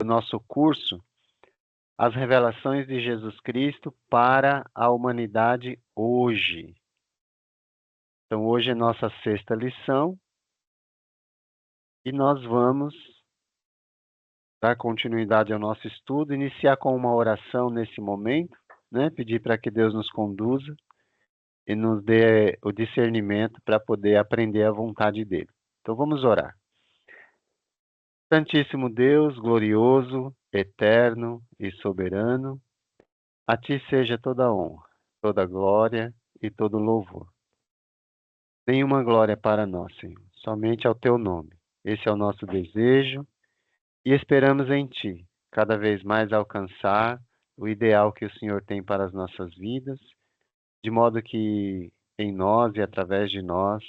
nosso curso, as revelações de Jesus Cristo para a humanidade hoje. Então, hoje é nossa 6ª lição e nós vamos dar continuidade ao nosso estudo, iniciar com uma oração nesse momento, né? Pedir para que Deus nos conduza e nos dê o discernimento para poder aprender a vontade dele. Então, vamos orar. Santíssimo Deus, glorioso, eterno e soberano, a ti seja toda a honra, toda a glória e todo o louvor. Nenhuma glória para nós, Senhor, somente ao teu nome. Esse é o nosso desejo e esperamos em ti, cada vez mais alcançar o ideal que o Senhor tem para as nossas vidas, de modo que em nós e através de nós,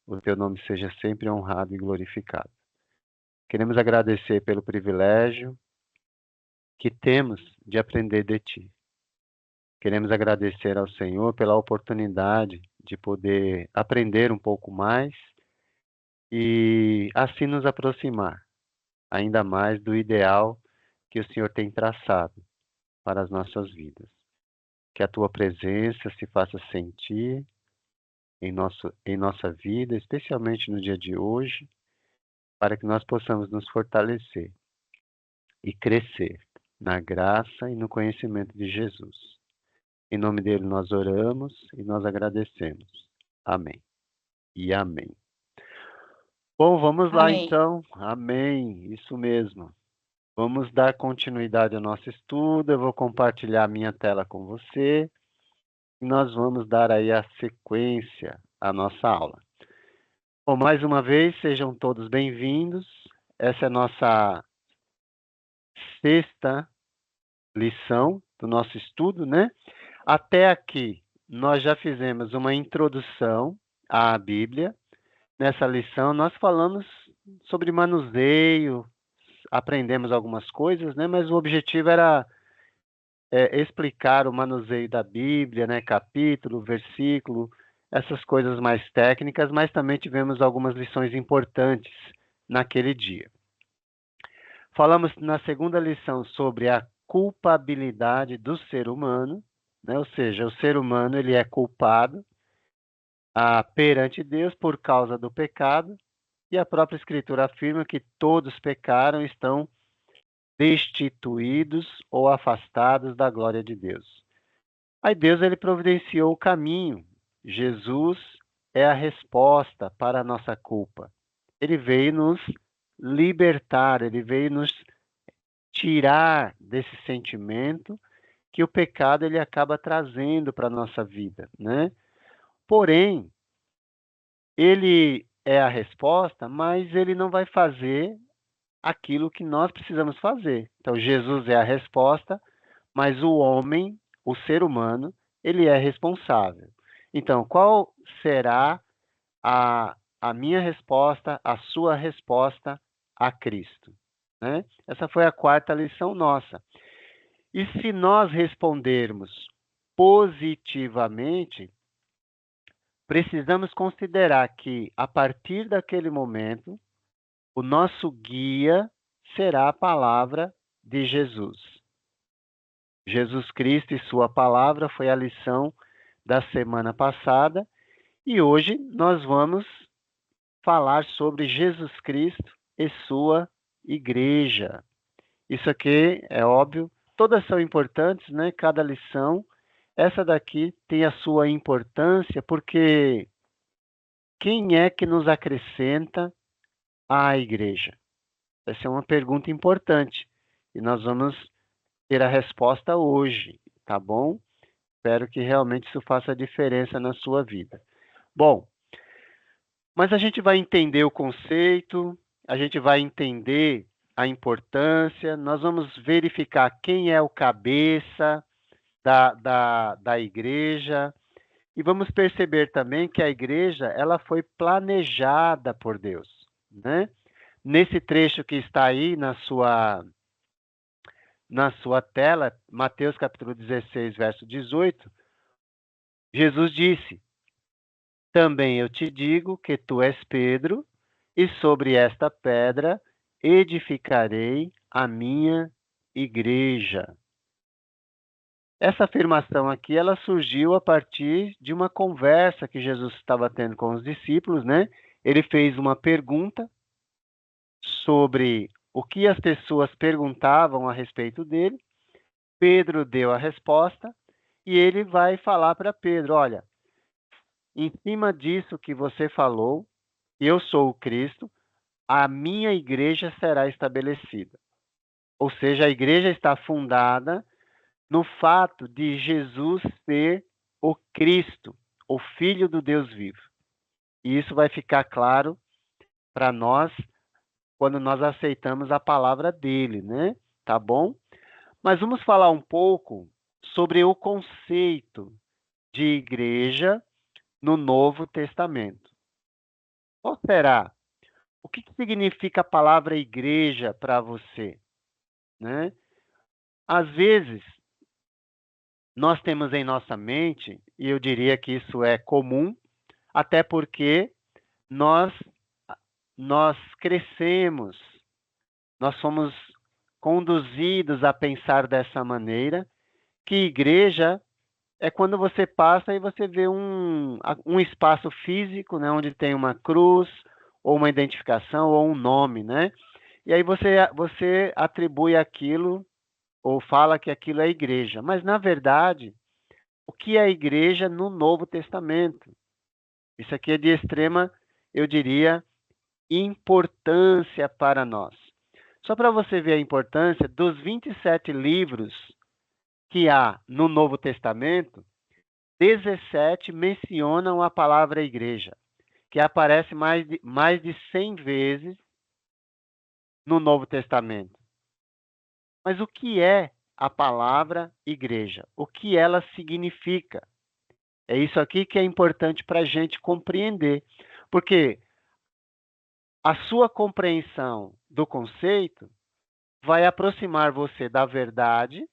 o teu nome seja sempre honrado e glorificado. Queremos agradecer pelo privilégio que temos de aprender de ti. Queremos agradecer ao Senhor pela oportunidade de poder aprender um pouco mais e assim nos aproximar ainda mais do ideal que o Senhor tem traçado para as nossas vidas. Que a tua presença se faça sentir em nossa vida, especialmente no dia de hoje, para que nós possamos nos fortalecer e crescer na graça e no conhecimento de Jesus. Em nome dele nós oramos e nós agradecemos. Amém. E amém. Bom, vamos lá então. Amém. Isso mesmo. Vamos dar continuidade ao nosso estudo. Eu vou compartilhar a minha tela com você. E nós vamos dar aí a sequência à nossa aula. Bom, mais uma vez, sejam todos bem-vindos. Essa é a nossa 6ª lição do nosso estudo, né? Até aqui, nós já fizemos uma introdução à Bíblia. Nessa lição, nós falamos sobre manuseio, aprendemos algumas coisas, né? Mas o objetivo era explicar o manuseio da Bíblia, né? Capítulo, versículo, essas coisas mais técnicas, mas também tivemos algumas lições importantes naquele dia. Falamos na 2ª lição sobre a culpabilidade do ser humano, né? Ou seja, o ser humano ele é culpado perante Deus por causa do pecado, e a própria Escritura afirma que todos pecaram e estão destituídos ou afastados da glória de Deus. Aí Deus ele providenciou o caminho. Jesus é a resposta para a nossa culpa. Ele veio nos libertar, ele veio nos tirar desse sentimento que o pecado ele acaba trazendo para a nossa vida, né? Porém, ele é a resposta, mas ele não vai fazer aquilo que nós precisamos fazer. Então, Jesus é a resposta, mas o homem, o ser humano, ele é responsável. Então, qual será a minha resposta, a sua resposta a Cristo? Né? Essa foi a 4ª lição nossa. E se nós respondermos positivamente, precisamos considerar que, a partir daquele momento, o nosso guia será a palavra de Jesus. Jesus Cristo e sua palavra foi a lição da semana passada e hoje nós vamos falar sobre Jesus Cristo e sua igreja. Isso aqui é óbvio, todas são importantes, né? Cada lição. Essa daqui tem a sua importância porque quem é que nos acrescenta à igreja? Essa é uma pergunta importante e nós vamos ter a resposta hoje, tá bom? Espero que realmente isso faça diferença na sua vida. Bom, mas a gente vai entender o conceito, a gente vai entender a importância, nós vamos verificar quem é o cabeça da igreja e vamos perceber também que a igreja ela foi planejada por Deus, né? Nesse trecho que está aí na sua tela, Mateus capítulo 16, verso 18, Jesus disse: também eu te digo que tu és Pedro, e sobre esta pedra edificarei a minha igreja. Essa afirmação aqui, ela surgiu a partir de uma conversa que Jesus estava tendo com os discípulos, né? Ele fez uma pergunta sobre o que as pessoas perguntavam a respeito dele. Pedro deu a resposta e ele vai falar para Pedro: olha, em cima disso que você falou, eu sou o Cristo, a minha igreja será estabelecida. Ou seja, a igreja está fundada no fato de Jesus ser o Cristo, o Filho do Deus vivo. E isso vai ficar claro para nós quando nós aceitamos a palavra dele, né? Tá bom? Mas vamos falar um pouco sobre o conceito de igreja no Novo Testamento. Qual será? O que significa a palavra igreja para você, né? Às vezes, nós temos em nossa mente, e eu diria que isso é comum, até porque nós nós crescemos, nós fomos conduzidos a pensar dessa maneira, que igreja é quando você passa e você vê um espaço físico, né, onde tem uma cruz, ou uma identificação, ou um nome, né? E aí você atribui aquilo, ou fala que aquilo é igreja. Mas, na verdade, o que é igreja no Novo Testamento? Isso aqui é de extrema, eu diria, importância para nós. Só para você ver a importância, dos 27 livros que há no Novo Testamento, 17 mencionam a palavra igreja, que aparece mais de 100 vezes no Novo Testamento. Mas o que é a palavra igreja? O que ela significa? É isso aqui que é importante para a gente compreender, porque a sua compreensão do conceito vai aproximar você da verdade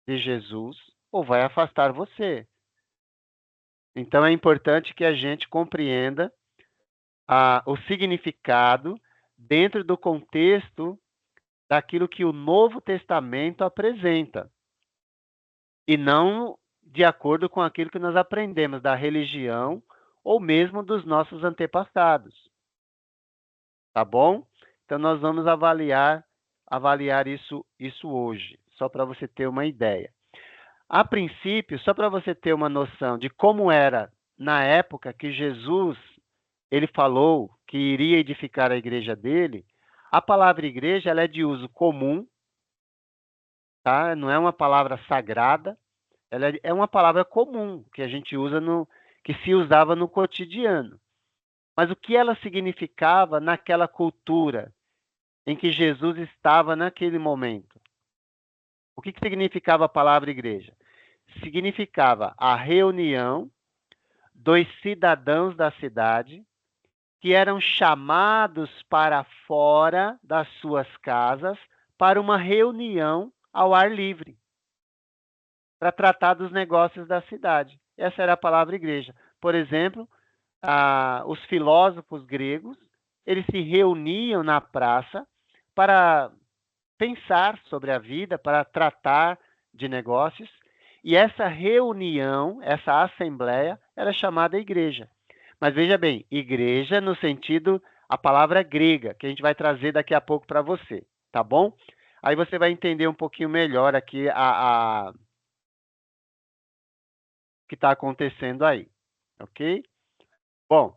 de Jesus ou vai afastar você. Então é importante que a gente compreenda o significado dentro do contexto daquilo que o Novo Testamento apresenta, e não de acordo com aquilo que nós aprendemos da religião ou mesmo dos nossos antepassados. Tá bom? Então nós vamos avaliar isso hoje, só para você ter uma ideia. A princípio, só para você ter uma noção de como era na época que Jesus ele falou que iria edificar a igreja dele, a palavra igreja ela é de uso comum, tá? Não é uma palavra sagrada, ela é uma palavra comum que a gente usa que se usava no cotidiano. Mas o que ela significava naquela cultura em que Jesus estava naquele momento? O que significava a palavra igreja? Significava a reunião dos cidadãos da cidade que eram chamados para fora das suas casas para uma reunião ao ar livre, para tratar dos negócios da cidade. Essa era a palavra igreja. Por exemplo, os filósofos gregos, eles se reuniam na praça para pensar sobre a vida, para tratar de negócios, e essa reunião, essa assembleia, era chamada igreja. Mas veja bem, igreja no sentido, a palavra grega, que a gente vai trazer daqui a pouco para você, tá bom? Aí você vai entender um pouquinho melhor aqui o que está acontecendo aí, ok? Bom,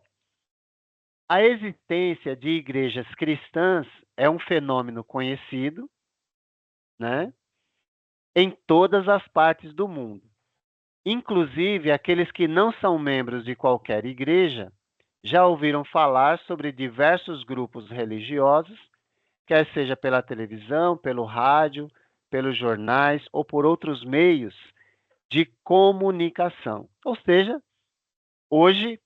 a existência de igrejas cristãs é um fenômeno conhecido, né, em todas as partes do mundo. Inclusive, aqueles que não são membros de qualquer igreja já ouviram falar sobre diversos grupos religiosos, quer seja pela televisão, pelo rádio, pelos jornais ou por outros meios de comunicação. Ou seja, hoje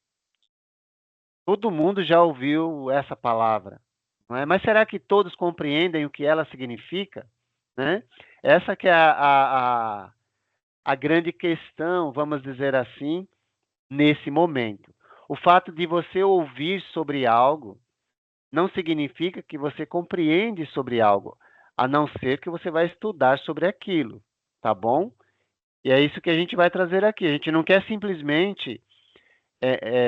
todo mundo já ouviu essa palavra, não é? Mas será que todos compreendem o que ela significa, né? Essa que é a grande questão, vamos dizer assim, nesse momento. O fato de você ouvir sobre algo não significa que você compreende sobre algo. a não ser que você vai estudar sobre aquilo, tá bom? E é isso que a gente vai trazer aqui. A gente não quer simplesmente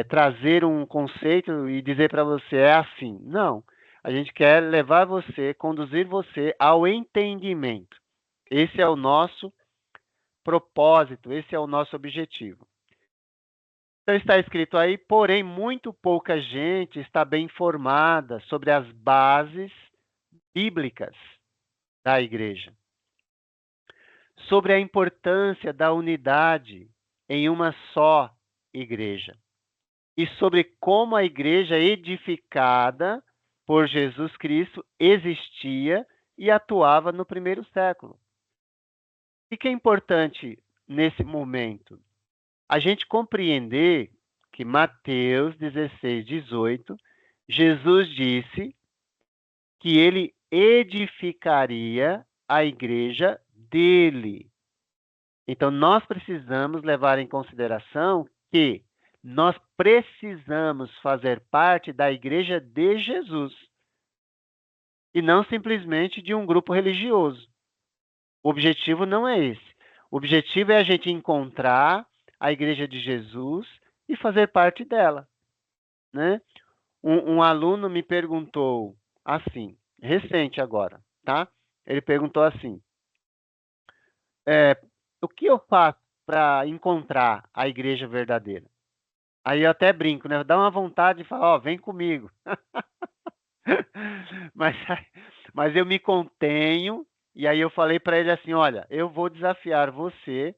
trazer um conceito e dizer para você é assim. Não. A gente quer levar você, conduzir você ao entendimento. Esse é o nosso propósito, esse é o nosso objetivo. Então está escrito aí, porém, muito pouca gente está bem informada sobre as bases bíblicas da igreja, sobre a importância da unidade em uma só igreja e sobre como a igreja edificada por Jesus Cristo existia e atuava no primeiro século. O que é importante nesse momento? A gente compreender que Mateus 16, 18, Jesus disse que ele edificaria a igreja dele. Então, nós precisamos levar em consideração que nós precisamos fazer parte da igreja de Jesus e não simplesmente de um grupo religioso. O objetivo não é esse. O objetivo é a gente encontrar a igreja de Jesus e fazer parte dela, né? Um aluno me perguntou assim, recente agora, tá? Ele perguntou assim, o que eu faço para encontrar a igreja verdadeira? Aí eu até brinco, né? Dá uma vontade de falar, ó, vem comigo. mas, mas eu me contenho e aí eu falei para ele assim, olha, eu vou desafiar você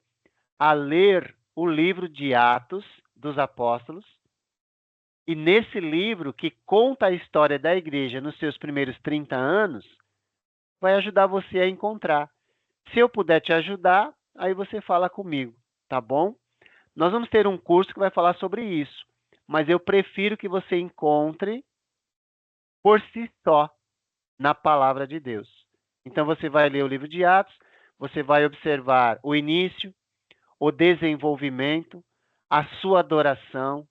a ler o livro de Atos dos Apóstolos. E nesse livro, que conta a história da igreja nos seus primeiros 30 anos, vai ajudar você a encontrar. Se eu puder te ajudar, aí você fala comigo, tá bom? Nós vamos ter um curso que vai falar sobre isso, mas eu prefiro que você encontre por si só na palavra de Deus. Então você vai ler o livro de Atos, você vai observar o início, o desenvolvimento, a sua adoração,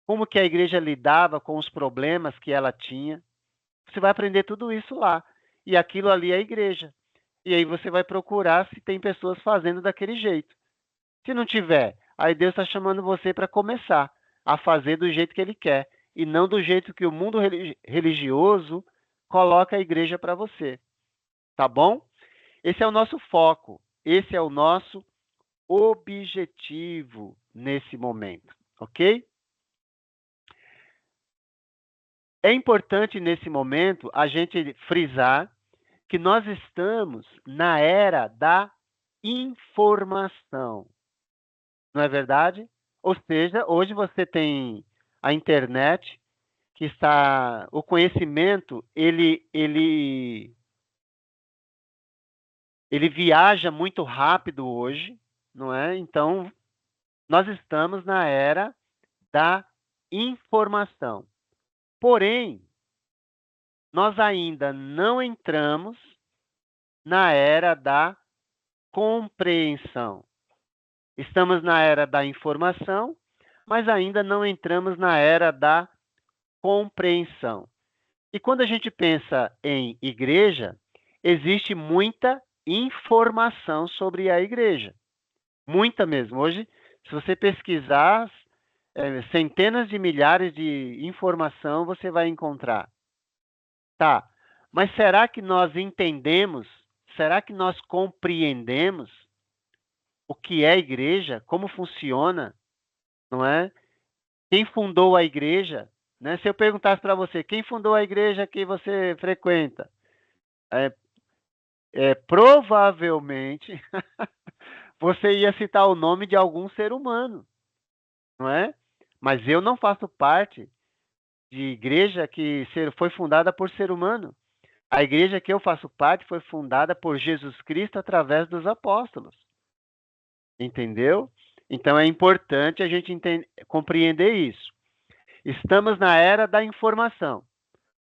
como que a igreja lidava com os problemas que ela tinha. Você vai aprender tudo isso lá. E aquilo ali é a igreja. E aí você vai procurar se tem pessoas fazendo daquele jeito. Se não tiver, aí Deus está chamando você para começar a fazer do jeito que Ele quer. E não do jeito que o mundo religioso coloca a igreja para você. Tá bom? Esse é o nosso foco. Esse é o nosso objetivo nesse momento. Ok? É importante nesse momento a gente frisar que nós estamos na era da informação, não é verdade? Ou seja, hoje você tem a internet que está, o conhecimento, ele viaja muito rápido hoje, não é? Então, nós estamos na era da informação. Porém, nós ainda não entramos na era da compreensão. Estamos na era da informação, mas ainda não entramos na era da compreensão. E quando a gente pensa em igreja, existe muita informação sobre a igreja. Muita mesmo. Hoje, se você pesquisar centenas de milhares de informação, você vai encontrar. Tá, mas será que nós entendemos? Será que nós compreendemos o que é a igreja? Como funciona? Não é? Quem fundou a igreja? Né? Se eu perguntasse para você, quem fundou a igreja que você frequenta? Provavelmente você ia citar o nome de algum ser humano, não é? Mas eu não faço parte de igreja que foi fundada por ser humano. A igreja que eu faço parte foi fundada por Jesus Cristo através dos apóstolos. Entendeu? Então é importante a gente compreender isso. Estamos na era da informação,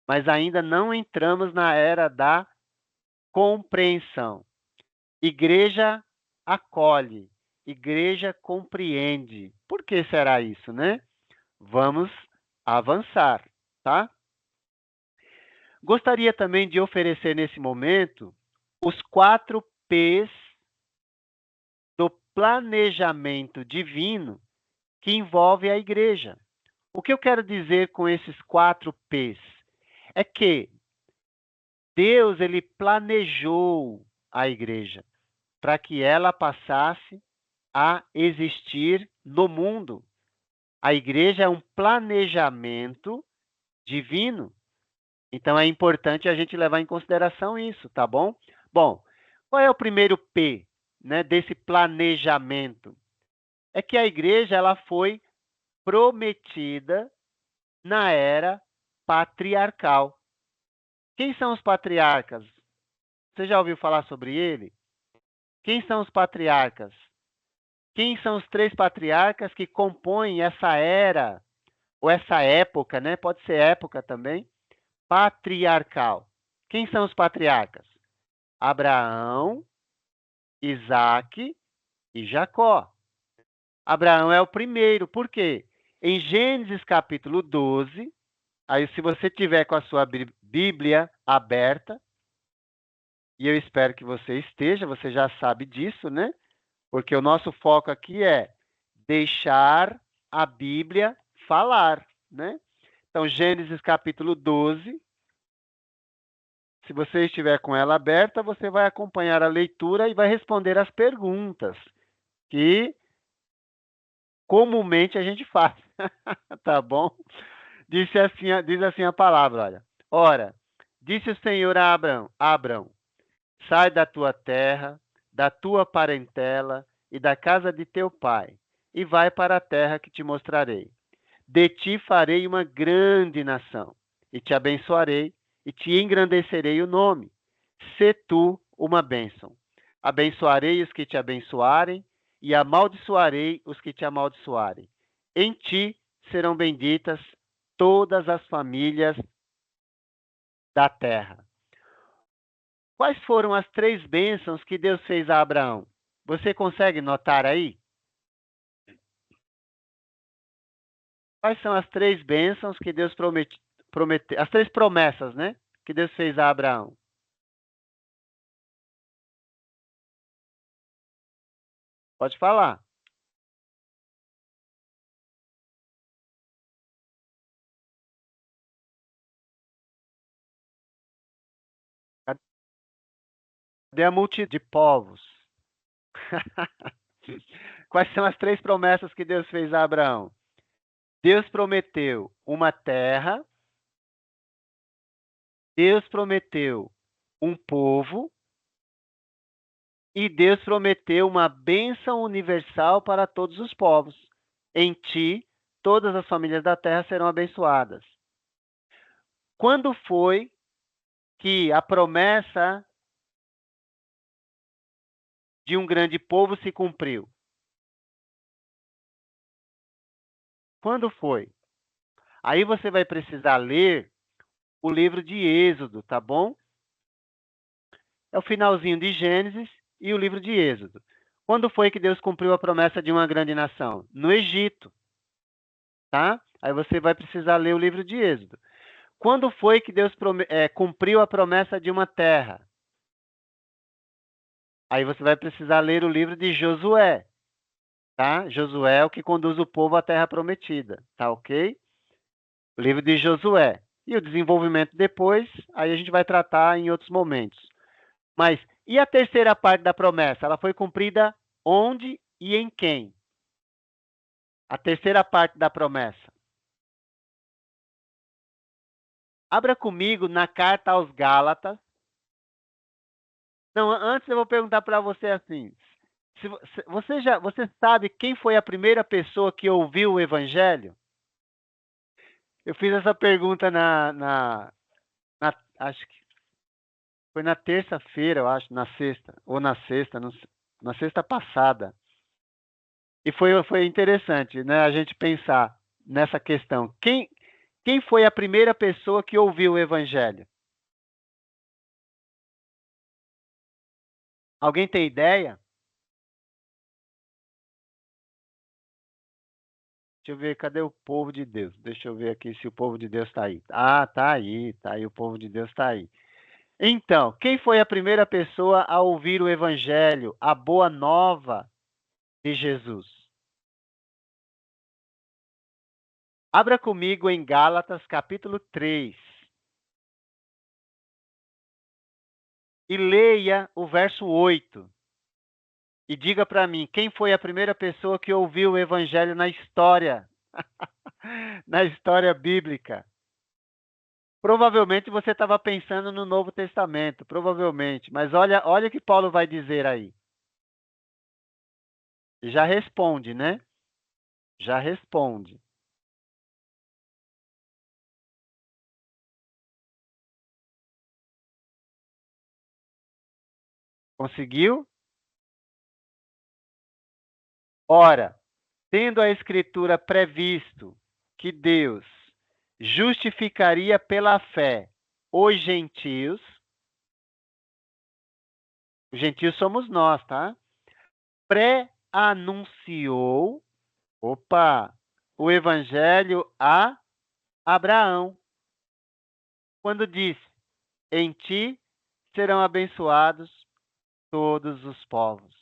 mas ainda não entramos na era da compreensão. Igreja acolhe, igreja compreende. Por que será isso, né? Vamos avançar, tá? Gostaria também de oferecer nesse momento os 4 P's do planejamento divino que envolve a igreja. O que eu quero dizer com esses 4 P's? É que Deus, ele planejou a igreja para que ela passasse a existir no mundo. A igreja é um planejamento divino. Então é importante a gente levar em consideração isso, tá bom? Bom, qual é o primeiro P, né, desse planejamento? É que a igreja ela foi prometida na era patriarcal. Quem são os patriarcas? Você já ouviu falar sobre ele? Quem são os patriarcas? Quem são os 3 patriarcas que compõem essa era, ou essa época, né? Pode ser época também, patriarcal. Quem são os patriarcas? Abraão, Isaque e Jacó. Abraão é o primeiro, por quê? Em Gênesis capítulo 12, aí se você tiver com a sua Bíblia aberta, e eu espero que você esteja, você já sabe disso, né? Porque o nosso foco aqui é deixar a Bíblia falar, né? Então, Gênesis capítulo 12, se você estiver com ela aberta, você vai acompanhar a leitura e vai responder as perguntas que comumente a gente faz, tá bom? Diz assim a palavra, olha. Ora, disse o Senhor a Abrão, sai da tua terra, da tua parentela e da casa de teu pai, e vai para a terra que te mostrarei. De ti farei uma grande nação, e te abençoarei, e te engrandecerei o nome. Sê tu uma bênção. Abençoarei os que te abençoarem, e amaldiçoarei os que te amaldiçoarem. Em ti serão benditas todas as famílias da terra. Quais foram as 3 bênçãos que Deus fez a Abraão? Você consegue notar aí? Quais são as 3 bênçãos que Deus prometeu, as 3 promessas, né? Que Deus fez a Abraão? Pode falar. Cadê a multidão de povos? Quais são as 3 promessas que Deus fez a Abraão? Deus prometeu uma terra, Deus prometeu um povo e Deus prometeu uma bênção universal para todos os povos. Em ti, todas as famílias da terra serão abençoadas. Quando foi que a promessa de um grande povo se cumpriu? Quando foi? Aí você vai precisar ler o livro de Êxodo, tá bom? É o finalzinho de Gênesis e o livro de Êxodo. Quando foi que Deus cumpriu a promessa de uma grande nação? No Egito, tá? Aí você vai precisar ler o livro de Êxodo. Quando foi que Deus cumpriu a promessa de uma terra? Aí você vai precisar ler o livro de Josué, tá? Josué é o que conduz o povo à terra prometida, tá ok? O livro de Josué. E o desenvolvimento depois, aí a gente vai tratar em outros momentos. Mas e a terceira parte da promessa? Ela foi cumprida onde e em quem? A terceira parte da promessa. Abra comigo na carta aos Gálatas. Não, antes eu vou perguntar para você assim. Você sabe quem foi a primeira pessoa que ouviu o evangelho? Eu fiz essa pergunta acho que foi na terça-feira, eu acho, na sexta, ou na sexta, na sexta passada. E foi interessante, né, a gente pensar nessa questão. Quem foi a primeira pessoa que ouviu o evangelho? Alguém tem ideia? Deixa eu ver, cadê o povo de Deus? Deixa eu ver aqui se o povo de Deus está aí. Ah, tá aí, o povo de Deus está aí. Então, quem foi a primeira pessoa a ouvir o evangelho, a boa nova de Jesus? Abra comigo em Gálatas, capítulo 3, e leia o verso 8. E diga para mim, quem foi a primeira pessoa que ouviu o evangelho na história? Na história bíblica. Provavelmente você estava pensando no Novo Testamento, provavelmente. Mas olha o que Paulo vai dizer aí. Já responde, né? Já responde. Conseguiu? Ora, tendo a Escritura previsto que Deus justificaria pela fé os gentios somos nós, tá? Pré-anunciou, o evangelho a Abraão, quando disse: em ti serão abençoados todos os povos.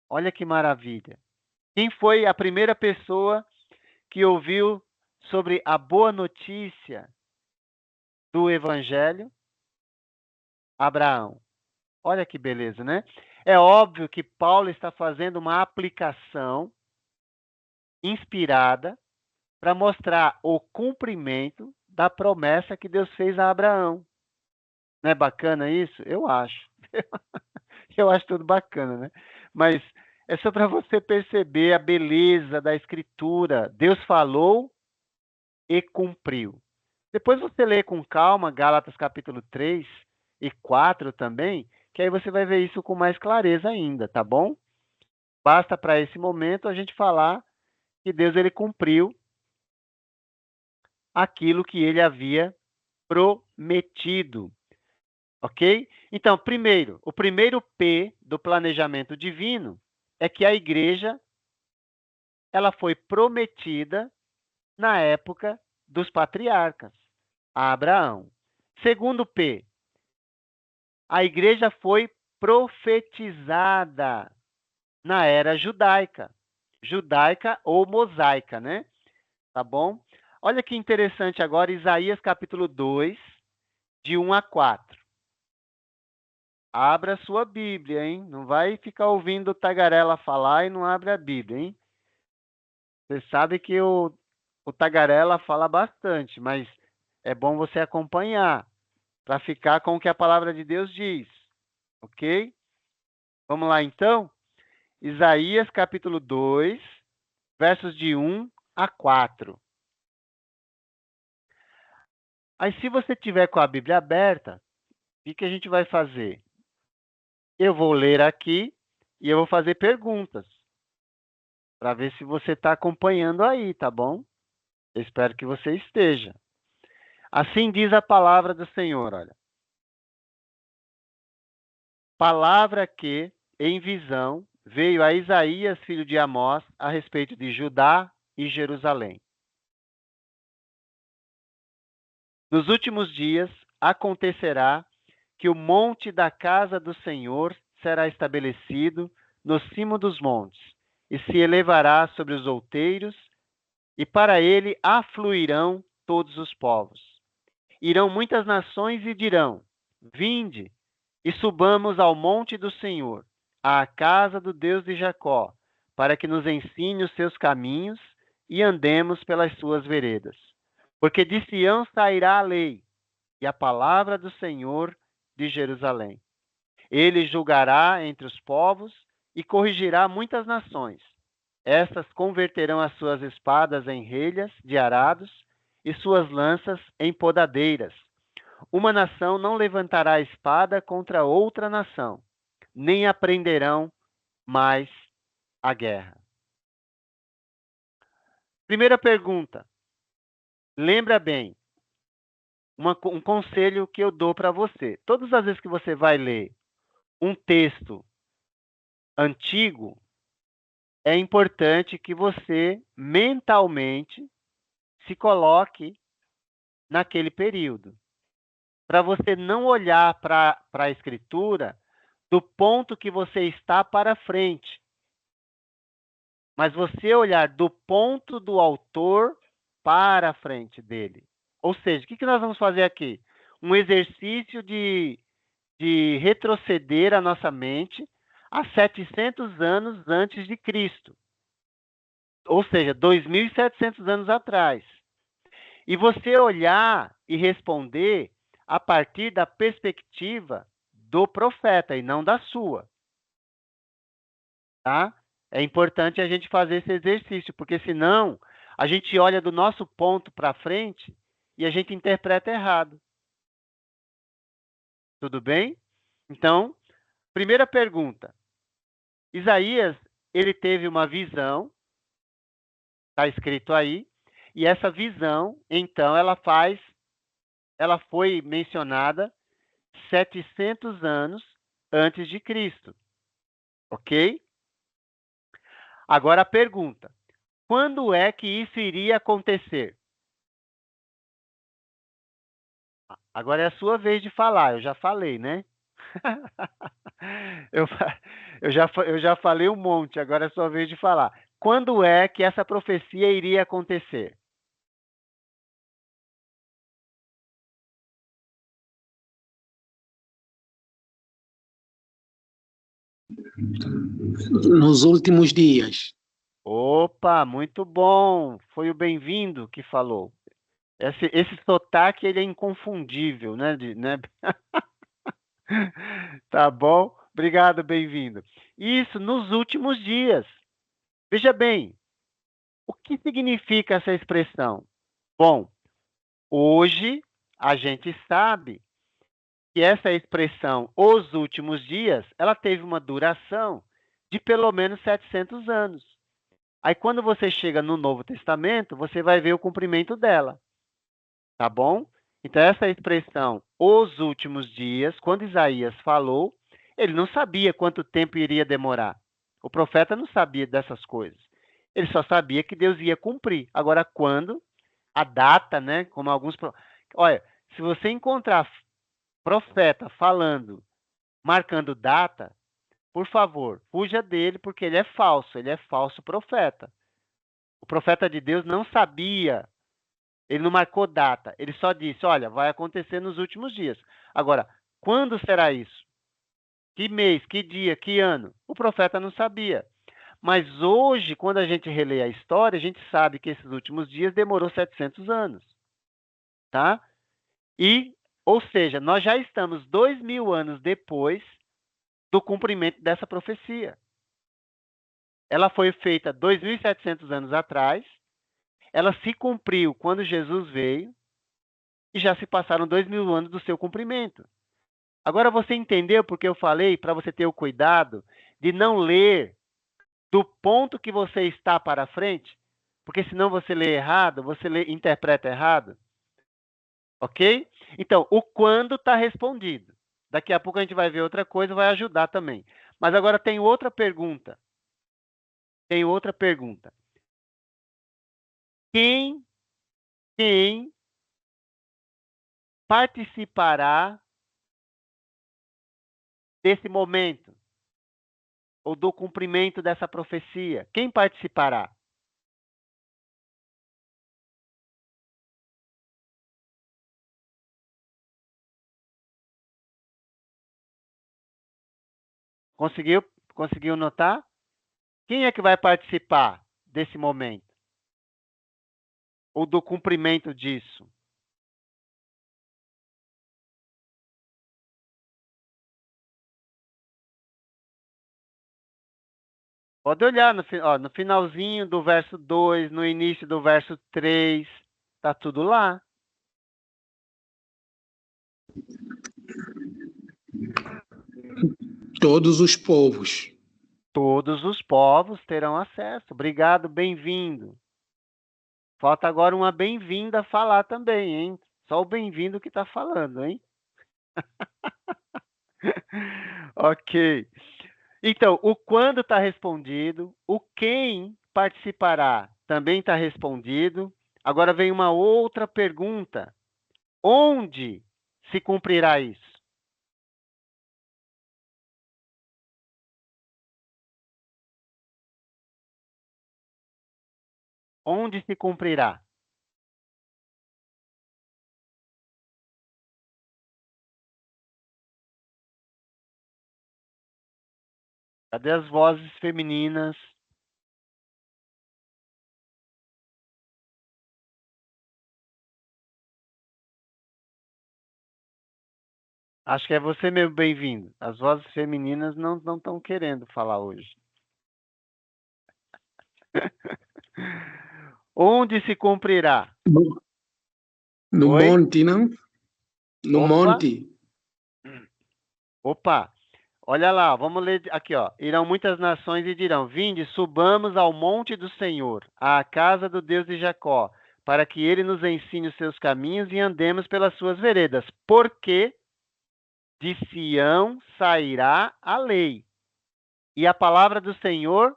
Olha que maravilha. Quem foi a primeira pessoa que ouviu sobre a boa notícia do evangelho? Abraão. Olha que beleza, né? É óbvio que Paulo está fazendo uma aplicação inspirada para mostrar o cumprimento da promessa que Deus fez a Abraão. Não é bacana isso? Eu acho. Eu acho tudo bacana, né? Mas é só para você perceber a beleza da Escritura. Deus falou e cumpriu. Depois você lê com calma Gálatas capítulo 3 e 4 também, que aí você vai ver isso com mais clareza ainda, tá bom? Basta para esse momento a gente falar que Deus ele cumpriu aquilo que ele havia prometido, ok? Então, primeiro, o primeiro P do planejamento divino é que a igreja ela foi prometida na época dos patriarcas, a Abraão. Segundo P, a igreja foi profetizada na era judaica ou mosaica, né? Tá bom? Olha que interessante agora, Isaías capítulo 2, de 1 a 4. Abra a sua Bíblia, hein? Não vai ficar ouvindo o tagarela falar e não abre a Bíblia, hein? Você sabe que o tagarela fala bastante, mas é bom você acompanhar para ficar com o que a palavra de Deus diz, ok? Vamos lá então? Isaías capítulo 2, versos de 1 a 4. Aí, se você tiver com a Bíblia aberta, o que a gente vai fazer? Eu vou ler aqui e eu vou fazer perguntas para ver se você está acompanhando aí, tá bom? Eu espero que você esteja. Assim diz a palavra do Senhor, olha. Palavra que, em visão, veio a Isaías, filho de Amós, a respeito de Judá e Jerusalém. Nos últimos dias acontecerá que o monte da casa do Senhor será estabelecido no cimo dos montes, e se elevará sobre os outeiros, e para ele afluirão todos os povos. Irão muitas nações e dirão: vinde, e subamos ao monte do Senhor, à casa do Deus de Jacó, para que nos ensine os seus caminhos e andemos pelas suas veredas. Porque de Sião sairá a lei e a palavra do Senhor de Jerusalém. Ele julgará entre os povos e corrigirá muitas nações. Estas converterão as suas espadas em relhas de arados e suas lanças em podadeiras. Uma nação não levantará espada contra outra nação, nem aprenderão mais a guerra. Primeira pergunta. Lembra bem, um conselho que eu dou para você. Todas as vezes que você vai ler um texto antigo, é importante que você mentalmente se coloque naquele período, para você não olhar para a Escritura do ponto que você está para frente, mas você olhar do ponto do autor para a frente dele. Ou seja, o que nós vamos fazer aqui? Um exercício de retroceder a nossa mente a 700 anos antes de Cristo. Ou seja, 2.700 anos atrás. E você olhar e responder a partir da perspectiva do profeta e não da sua, tá? É importante a gente fazer esse exercício, porque senão a gente olha do nosso ponto para frente e a gente interpreta errado. Tudo bem? Então, primeira pergunta. Isaías, ele teve uma visão, está escrito aí, e essa visão, então, ela foi mencionada 700 anos antes de Cristo, ok? Agora a pergunta: quando é que isso iria acontecer? Agora é a sua vez de falar, eu já falei, né? eu, eu já falei um monte, agora é a sua vez de falar. Quando é que essa profecia iria acontecer? Nos últimos dias. Opa, muito bom! Foi o bem-vindo que falou. Esse sotaque ele é inconfundível, né? Tá bom? Obrigado, bem-vindo. Isso, nos últimos dias. Veja bem, o que significa essa expressão? Bom, hoje a gente sabe que essa expressão, os últimos dias, ela teve uma duração de pelo menos 700 anos. Aí, quando você chega no Novo Testamento, você vai ver o cumprimento dela, tá bom? Então, essa expressão, os últimos dias, quando Isaías falou, ele não sabia quanto tempo iria demorar. O profeta não sabia dessas coisas. Ele só sabia que Deus ia cumprir. Agora, quando? A data, né? Como alguns. Olha, se você encontrar profeta falando, marcando data, por favor, fuja dele, porque ele é falso profeta. O profeta de Deus não sabia, ele não marcou data, ele só disse: olha, vai acontecer nos últimos dias. Agora, quando será isso? Que mês, que dia, que ano? O profeta não sabia. Mas hoje, quando a gente relê a história, a gente sabe que esses últimos dias demorou 700 anos, tá? E, ou seja, nós já estamos 2.000 anos depois do cumprimento dessa profecia. Ela foi feita 2.700 anos atrás, ela se cumpriu quando Jesus veio e já se passaram 2.000 anos do seu cumprimento. Agora você entendeu porque eu falei para você ter o cuidado de não ler do ponto que você está para frente, porque senão você lê errado, interpreta errado, ok? Então, o quando está respondido. Daqui a pouco a gente vai ver outra coisa, vai ajudar também. Mas agora tem outra pergunta. Tem outra pergunta. Quem participará desse momento ou do cumprimento dessa profecia? Quem participará? Conseguiu? Conseguiu notar? Quem é que vai participar desse momento ou do cumprimento disso? Pode olhar no finalzinho do verso 2, no início do verso 3, está tudo lá. Todos os povos. Todos os povos terão acesso. Obrigado, bem-vindo. Falta agora uma bem-vinda a falar também, hein? Só o bem-vindo que está falando, hein? Ok. Então, o quando está respondido, o quem participará também está respondido. Agora vem uma outra pergunta. Onde se cumprirá isso? Onde se cumprirá? Cadê as vozes femininas? Acho que é você mesmo, bem-vindo. As vozes femininas não estão querendo falar hoje. Onde se cumprirá? No Oi? monte, não? No Opa, monte. opa. Olha lá, vamos ler aqui, ó. Irão muitas nações e dirão: Vinde, subamos ao monte do Senhor, à casa do Deus de Jacó, para que ele nos ensine os seus caminhos e andemos pelas suas veredas. Porque de Sião sairá a lei, e a palavra do Senhor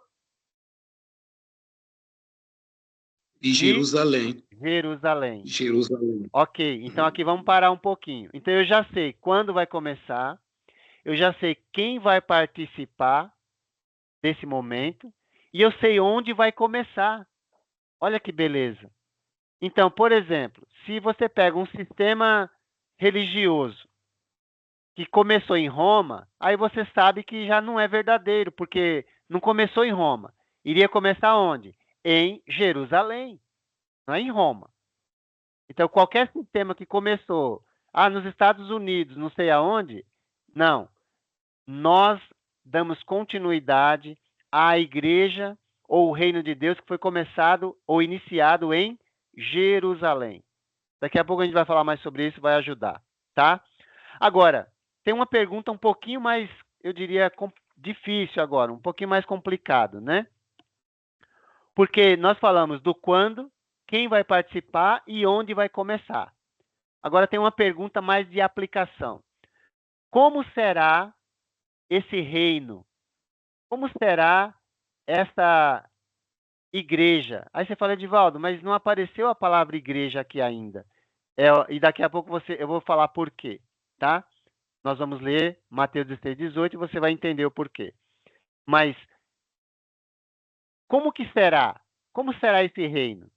De de Jerusalém. Jerusalém. Jerusalém. Ok, então aqui vamos parar um pouquinho. Então eu já sei quando vai começar, eu já sei quem vai participar desse momento, e eu sei onde vai começar. Olha que beleza. Então, por exemplo, se você pega um sistema religioso que começou em Roma, aí você sabe que já não é verdadeiro, porque não começou em Roma. Iria começar onde? Em Jerusalém, não é em Roma. Então, qualquer sistema que começou, nos Estados Unidos, não sei aonde, não. Nós damos continuidade à igreja ou o reino de Deus que foi começado ou iniciado em Jerusalém. Daqui a pouco a gente vai falar mais sobre isso, vai ajudar, tá? Agora, tem uma pergunta um pouquinho mais, eu diria, difícil agora, um pouquinho mais complicado, né? Porque nós falamos do quando, quem vai participar e onde vai começar. Agora tem uma pergunta mais de aplicação. Como será esse reino? Como será essa igreja? Aí você fala, Edivaldo, mas não apareceu a palavra igreja aqui ainda. E daqui a pouco eu vou falar por quê, tá? Nós vamos ler Mateus 16, 18 e você vai entender o porquê. Mas como que será? Como será esse reino?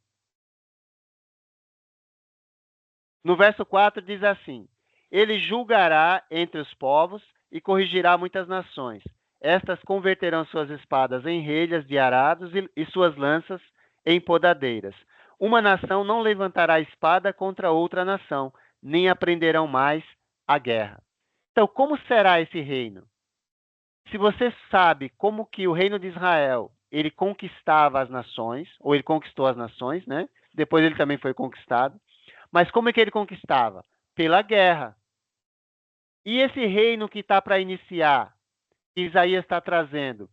No verso 4 diz assim: Ele julgará entre os povos e corrigirá muitas nações. Estas converterão suas espadas em relhas de arados e suas lanças em podadeiras. Uma nação não levantará espada contra outra nação, nem aprenderão mais a guerra. Então, como será esse reino? Se você sabe como que o reino de Israel, ele conquistava as nações, ou ele conquistou as nações, né? Depois ele também foi conquistado. Mas como é que ele conquistava? Pela guerra. E esse reino que está para iniciar, que Isaías está trazendo,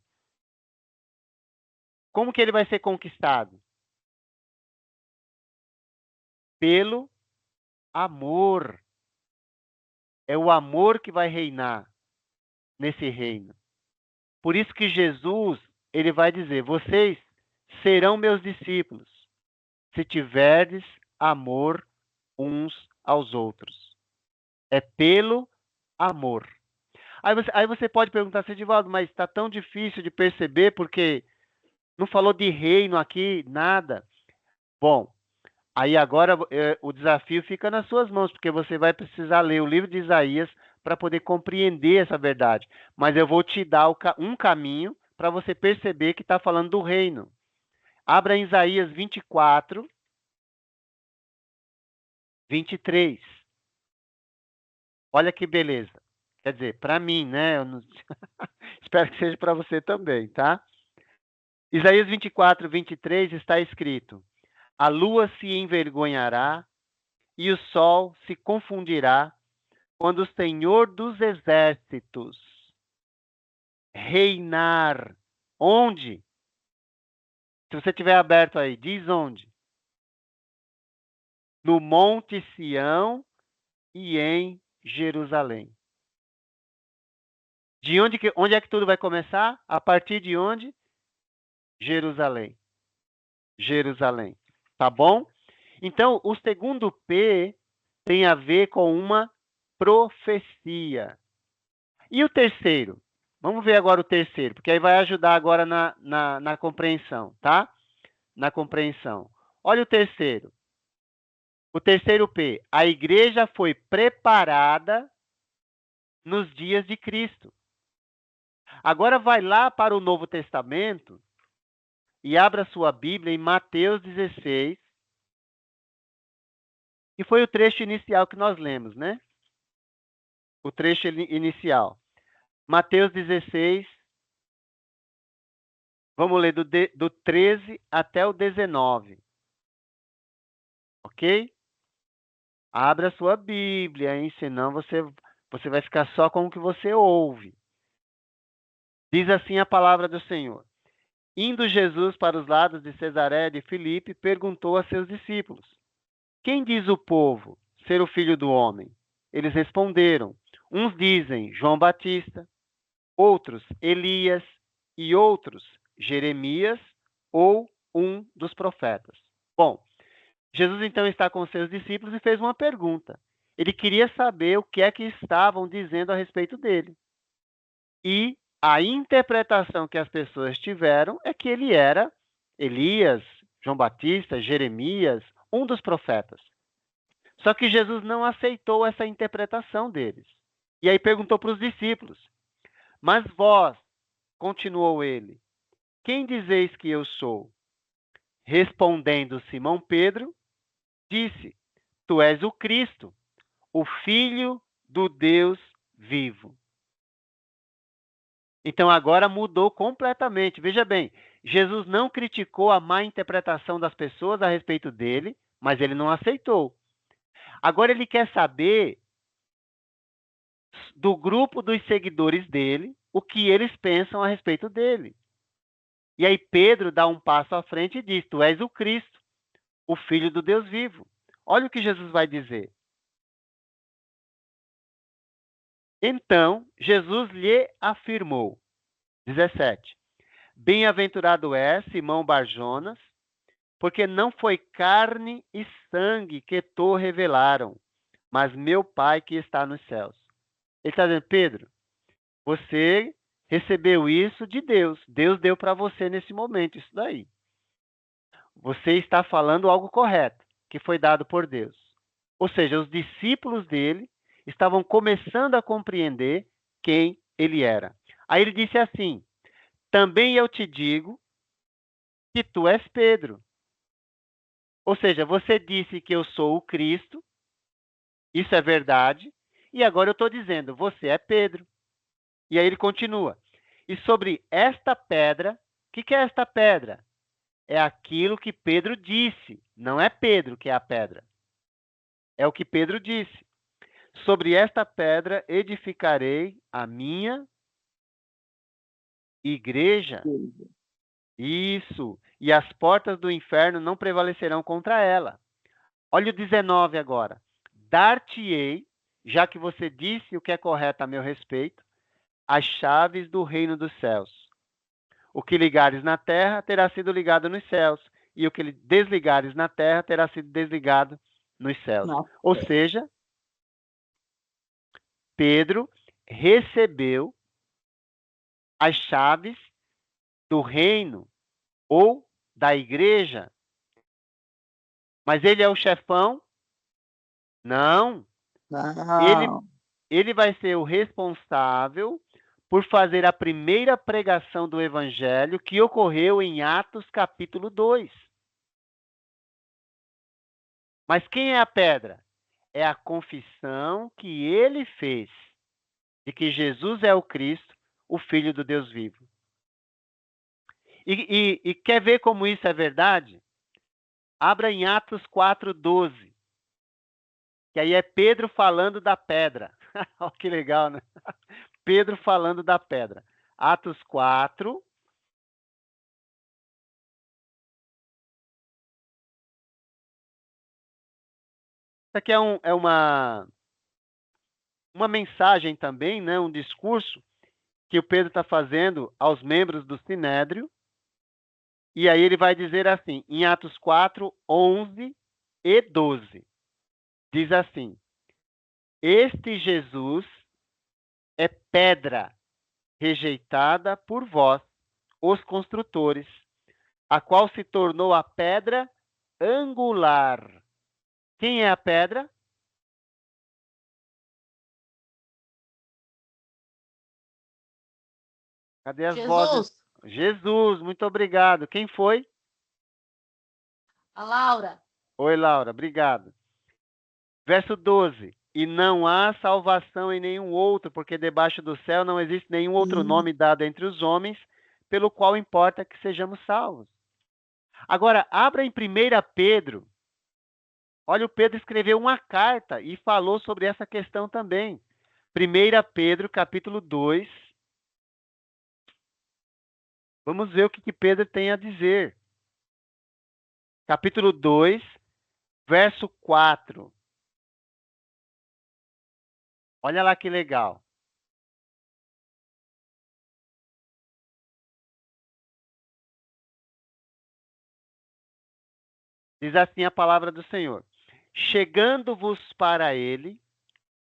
como que ele vai ser conquistado? Pelo amor. É o amor que vai reinar nesse reino. Por isso que Jesus, ele vai dizer: vocês serão meus discípulos, se tiverdes amor uns aos outros. É pelo amor. Aí você pode perguntar assim, Edivaldo, mas está tão difícil de perceber porque não falou de reino aqui, nada. Bom, aí agora o desafio fica nas suas mãos, porque você vai precisar ler o livro de Isaías para poder compreender essa verdade. Mas eu vou te dar um caminho para você perceber que está falando do reino. Abra em Isaías 24, 23. Olha que beleza. Quer dizer, para mim, né? Espero que seja para você também, tá? Isaías 24, 23 está escrito: A lua se envergonhará e o sol se confundirá quando o Senhor dos exércitos reinar. Onde? Se você tiver aberto aí, diz onde? No Monte Sião e em Jerusalém. Onde é que tudo vai começar? A partir de onde? Jerusalém. Jerusalém. Tá bom? Então, o segundo P tem a ver com uma profecia. E o terceiro? Vamos ver agora o terceiro, porque aí vai ajudar agora na compreensão, tá? Na compreensão. Olha o terceiro. O terceiro P. A igreja foi preparada nos dias de Cristo. Agora vai lá para o Novo Testamento e abra sua Bíblia em Mateus 16, que foi o trecho inicial que nós lemos, né? O trecho inicial. Mateus 16, vamos ler do 13 até o 19. Ok? Abra sua Bíblia, hein? Senão você vai ficar só com o que você ouve. Diz assim a palavra do Senhor. Indo Jesus para os lados de Cesareia de Filipe, perguntou a seus discípulos: Quem diz o povo ser o filho do homem? Eles responderam: Uns dizem João Batista, outros Elias e outros Jeremias ou um dos profetas. Bom, Jesus então está com seus discípulos e fez uma pergunta. Ele queria saber o que é que estavam dizendo a respeito dele. E a interpretação que as pessoas tiveram é que ele era Elias, João Batista, Jeremias, um dos profetas. Só que Jesus não aceitou essa interpretação deles. E aí perguntou para os discípulos: Mas vós, continuou ele, quem dizeis que eu sou? Respondendo Simão Pedro, disse: Tu és o Cristo, o Filho do Deus vivo. Então agora mudou completamente. Veja bem, Jesus não criticou a má interpretação das pessoas a respeito dele, mas ele não aceitou. Agora ele quer saber do grupo dos seguidores dele, o que eles pensam a respeito dele. E aí Pedro dá um passo à frente e diz: Tu és o Cristo, o Filho do Deus vivo. Olha o que Jesus vai dizer. Então Jesus lhe afirmou, 17: Bem-aventurado é Simão Barjonas, porque não foi carne e sangue que te revelaram, mas meu Pai que está nos céus. Ele está dizendo: Pedro, você recebeu isso de Deus. Deus deu para você nesse momento isso daí. Você está falando algo correto, que foi dado por Deus. Ou seja, os discípulos dele estavam começando a compreender quem ele era. Aí ele disse assim: Também eu te digo que tu és Pedro. Ou seja, você disse que eu sou o Cristo, isso é verdade, e agora eu estou dizendo, você é Pedro. E aí ele continua. E sobre esta pedra, o que é esta pedra? É aquilo que Pedro disse, não é Pedro que é a pedra. É o que Pedro disse. Sobre esta pedra edificarei a minha igreja. Isso. E as portas do inferno não prevalecerão contra ela. Olha o 19 agora. Dar-te-ei, já que você disse o que é correto a meu respeito, as chaves do reino dos céus. O que ligares na terra terá sido ligado nos céus, e o que desligares na terra terá sido desligado nos céus. Nossa. Ou seja, Pedro recebeu as chaves do reino ou da igreja. Mas ele é o chefão? Não. Não. Ele vai ser o responsável por fazer a primeira pregação do evangelho que ocorreu em Atos capítulo 2. Mas quem é a pedra? É a confissão que ele fez de que Jesus é o Cristo, o Filho do Deus vivo. E quer ver como isso é verdade? Abra em Atos 4:12. Que aí é Pedro falando da pedra. Olha que legal, né? Pedro falando da pedra. Atos 4. Isso aqui é uma mensagem também, né? Um discurso que o Pedro está fazendo aos membros do Sinédrio. E aí ele vai dizer assim, em Atos 4, 11 e 12. Diz assim: Este Jesus é pedra rejeitada por vós, os construtores, a qual se tornou a pedra angular. Quem é a pedra? Cadê as vozes? Jesus, Jesus, muito obrigado. Quem foi? a Laura. Oi, Laura, obrigado. Verso 12. E não há salvação em nenhum outro, porque debaixo do céu não existe nenhum outro nome dado entre os homens, pelo qual importa que sejamos salvos. Agora, abra em 1 Pedro. Olha, o Pedro escreveu uma carta e falou sobre essa questão também. 1 Pedro, capítulo 2. Vamos ver o que Pedro tem a dizer. Capítulo 2, verso 4. Olha lá que legal. Diz assim a palavra do Senhor: Chegando-vos para ele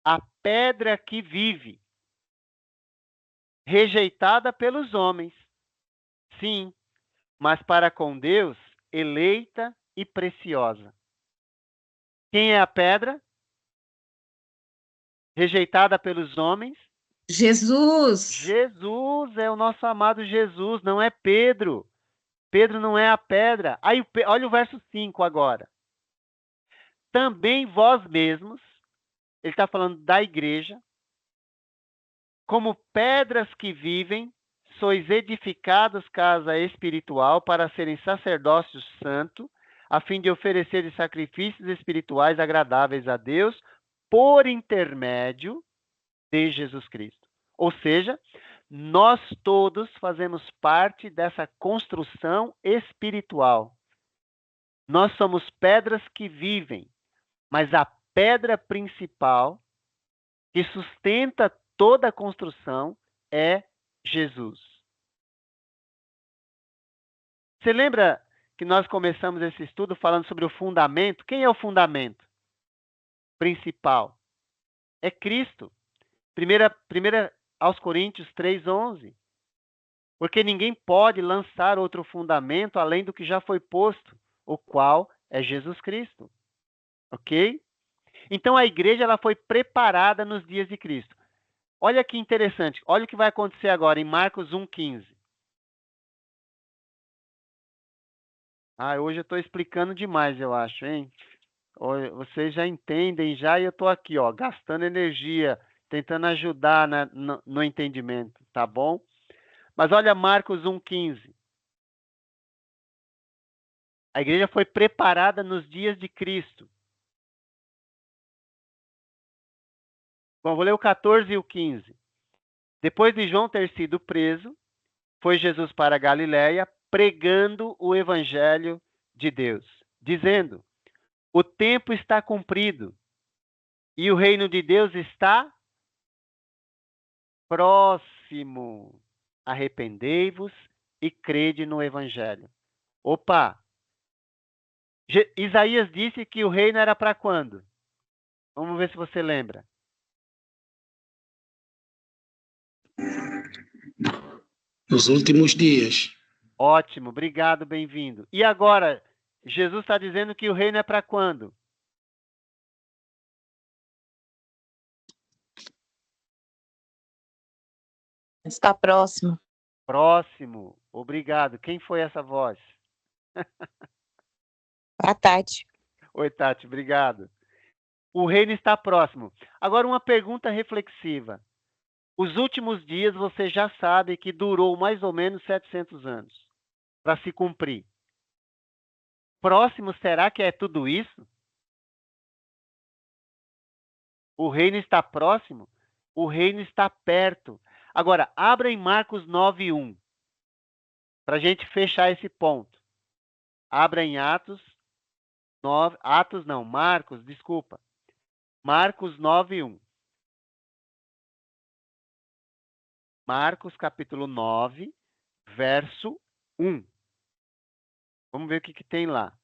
a pedra que vive, rejeitada pelos homens, sim, mas para com Deus eleita e preciosa. Quem é a pedra? Rejeitada pelos homens? Jesus. Jesus é o nosso amado Jesus, não é Pedro. Pedro não é a pedra. Aí, olha o verso 5 agora. Também vós mesmos, ele está falando da igreja, como pedras que vivem, sois edificados casa espiritual para serem sacerdócio santo, a fim de oferecer sacrifícios espirituais agradáveis a Deus por intermédio de Jesus Cristo. Ou seja, nós todos fazemos parte dessa construção espiritual. Nós somos pedras que vivem, mas a pedra principal que sustenta toda a construção é Jesus. Você lembra que nós começamos esse estudo falando sobre o fundamento? Quem é o fundamento principal? É Cristo. Primeira aos Coríntios 3:11. Porque ninguém pode lançar outro fundamento além do que já foi posto, o qual é Jesus Cristo. Ok? Então a igreja ela foi preparada nos dias de Cristo. Olha que interessante. Olha o que vai acontecer agora em Marcos 1:15. Hoje eu estou explicando demais, eu acho, hein? Vocês já entendem já e eu estou aqui, ó, gastando energia, tentando ajudar no entendimento, tá bom? Mas olha Marcos 1:15. A igreja foi preparada nos dias de Cristo. Bom, vou ler o 14 e o 15. Depois de João ter sido preso, foi Jesus para a Galiléia, pregando o evangelho de Deus, dizendo: O tempo está cumprido e o reino de Deus está próximo. Arrependei-vos e crede no evangelho. Opa! Isaías disse que o reino era para quando? Vamos ver se você lembra. Nos últimos dias. Ótimo, obrigado, bem-vindo. E agora, Jesus está dizendo que o reino é para quando? Está próximo. Próximo, obrigado. Quem foi essa voz? A Tati. Oi, Tati, obrigado. O reino está próximo. Agora, uma pergunta reflexiva. Os últimos dias você já sabe que durou mais ou menos 700 anos para se cumprir. Próximo, será que é tudo isso? O reino está próximo? O reino está perto. Agora, abra em Marcos 9:1 para a gente fechar esse ponto. Abra em Marcos, desculpa. Marcos 9:1. Marcos capítulo 9, verso 1. Vamos ver o que tem lá.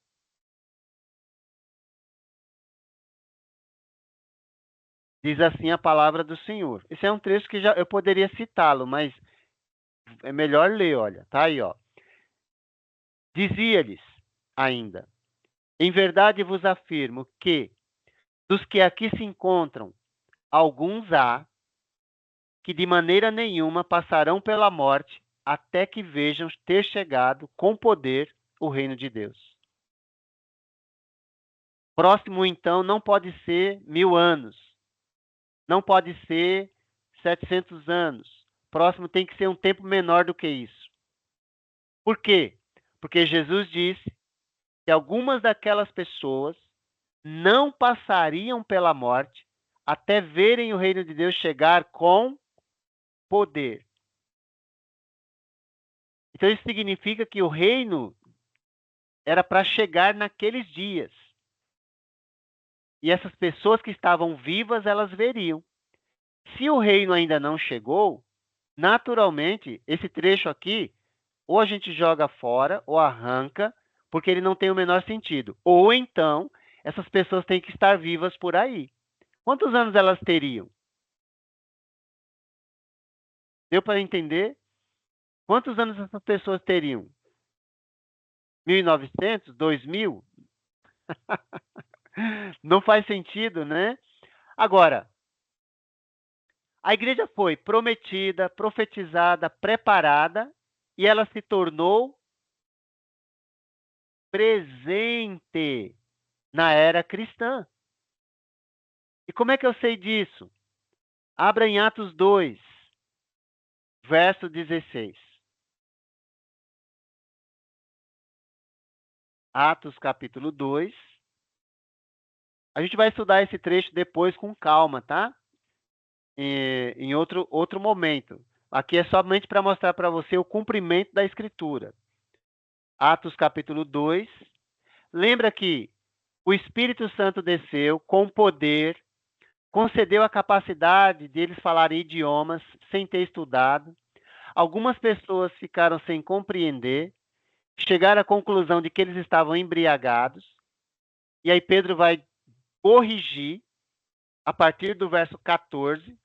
Diz assim a palavra do Senhor. Esse é um trecho que eu poderia citá-lo, mas é melhor ler, olha. Tá aí, ó. Dizia-lhes ainda: em verdade vos afirmo que, dos que aqui se encontram, alguns há que de maneira nenhuma passarão pela morte até que vejam ter chegado com poder o reino de Deus. Próximo, então, não pode ser 1000 anos. Não pode ser 700 anos. Próximo tem que ser um tempo menor do que isso. Por quê? Porque Jesus disse que algumas daquelas pessoas não passariam pela morte até verem o reino de Deus chegar com poder. Então isso significa que o reino era para chegar naqueles dias. E essas pessoas que estavam vivas, elas veriam. Se o reino ainda não chegou, naturalmente, esse trecho aqui, ou a gente joga fora, ou arranca, porque ele não tem o menor sentido. Ou então, essas pessoas têm que estar vivas por aí. Quantos anos elas teriam? Deu para entender? Quantos anos essas pessoas teriam? 1900? 2000? Não faz sentido, né? Agora, a igreja foi prometida, profetizada, preparada, e ela se tornou presente na era cristã. E como é que eu sei disso? Abra em Atos 2, verso 16. Atos capítulo 2. A gente vai estudar esse trecho depois com calma, tá? Em outro momento. Aqui é somente para mostrar para você o cumprimento da Escritura. Atos capítulo 2. Lembra que o Espírito Santo desceu com poder, concedeu a capacidade de eles falarem idiomas sem ter estudado. Algumas pessoas ficaram sem compreender, chegaram à conclusão de que eles estavam embriagados. E aí Pedro vai corrigir a partir do verso 14,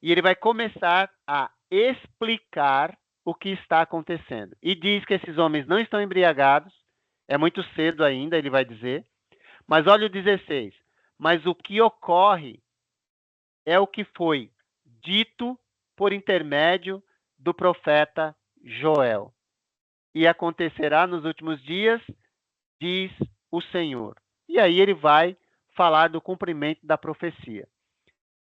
e ele vai começar a explicar o que está acontecendo. E diz que esses homens não estão embriagados, é muito cedo ainda, ele vai dizer. Mas olha o 16. Mas o que ocorre é o que foi dito por intermédio do profeta Joel. E acontecerá nos últimos dias, diz o Senhor. E aí ele vai falar do cumprimento da profecia.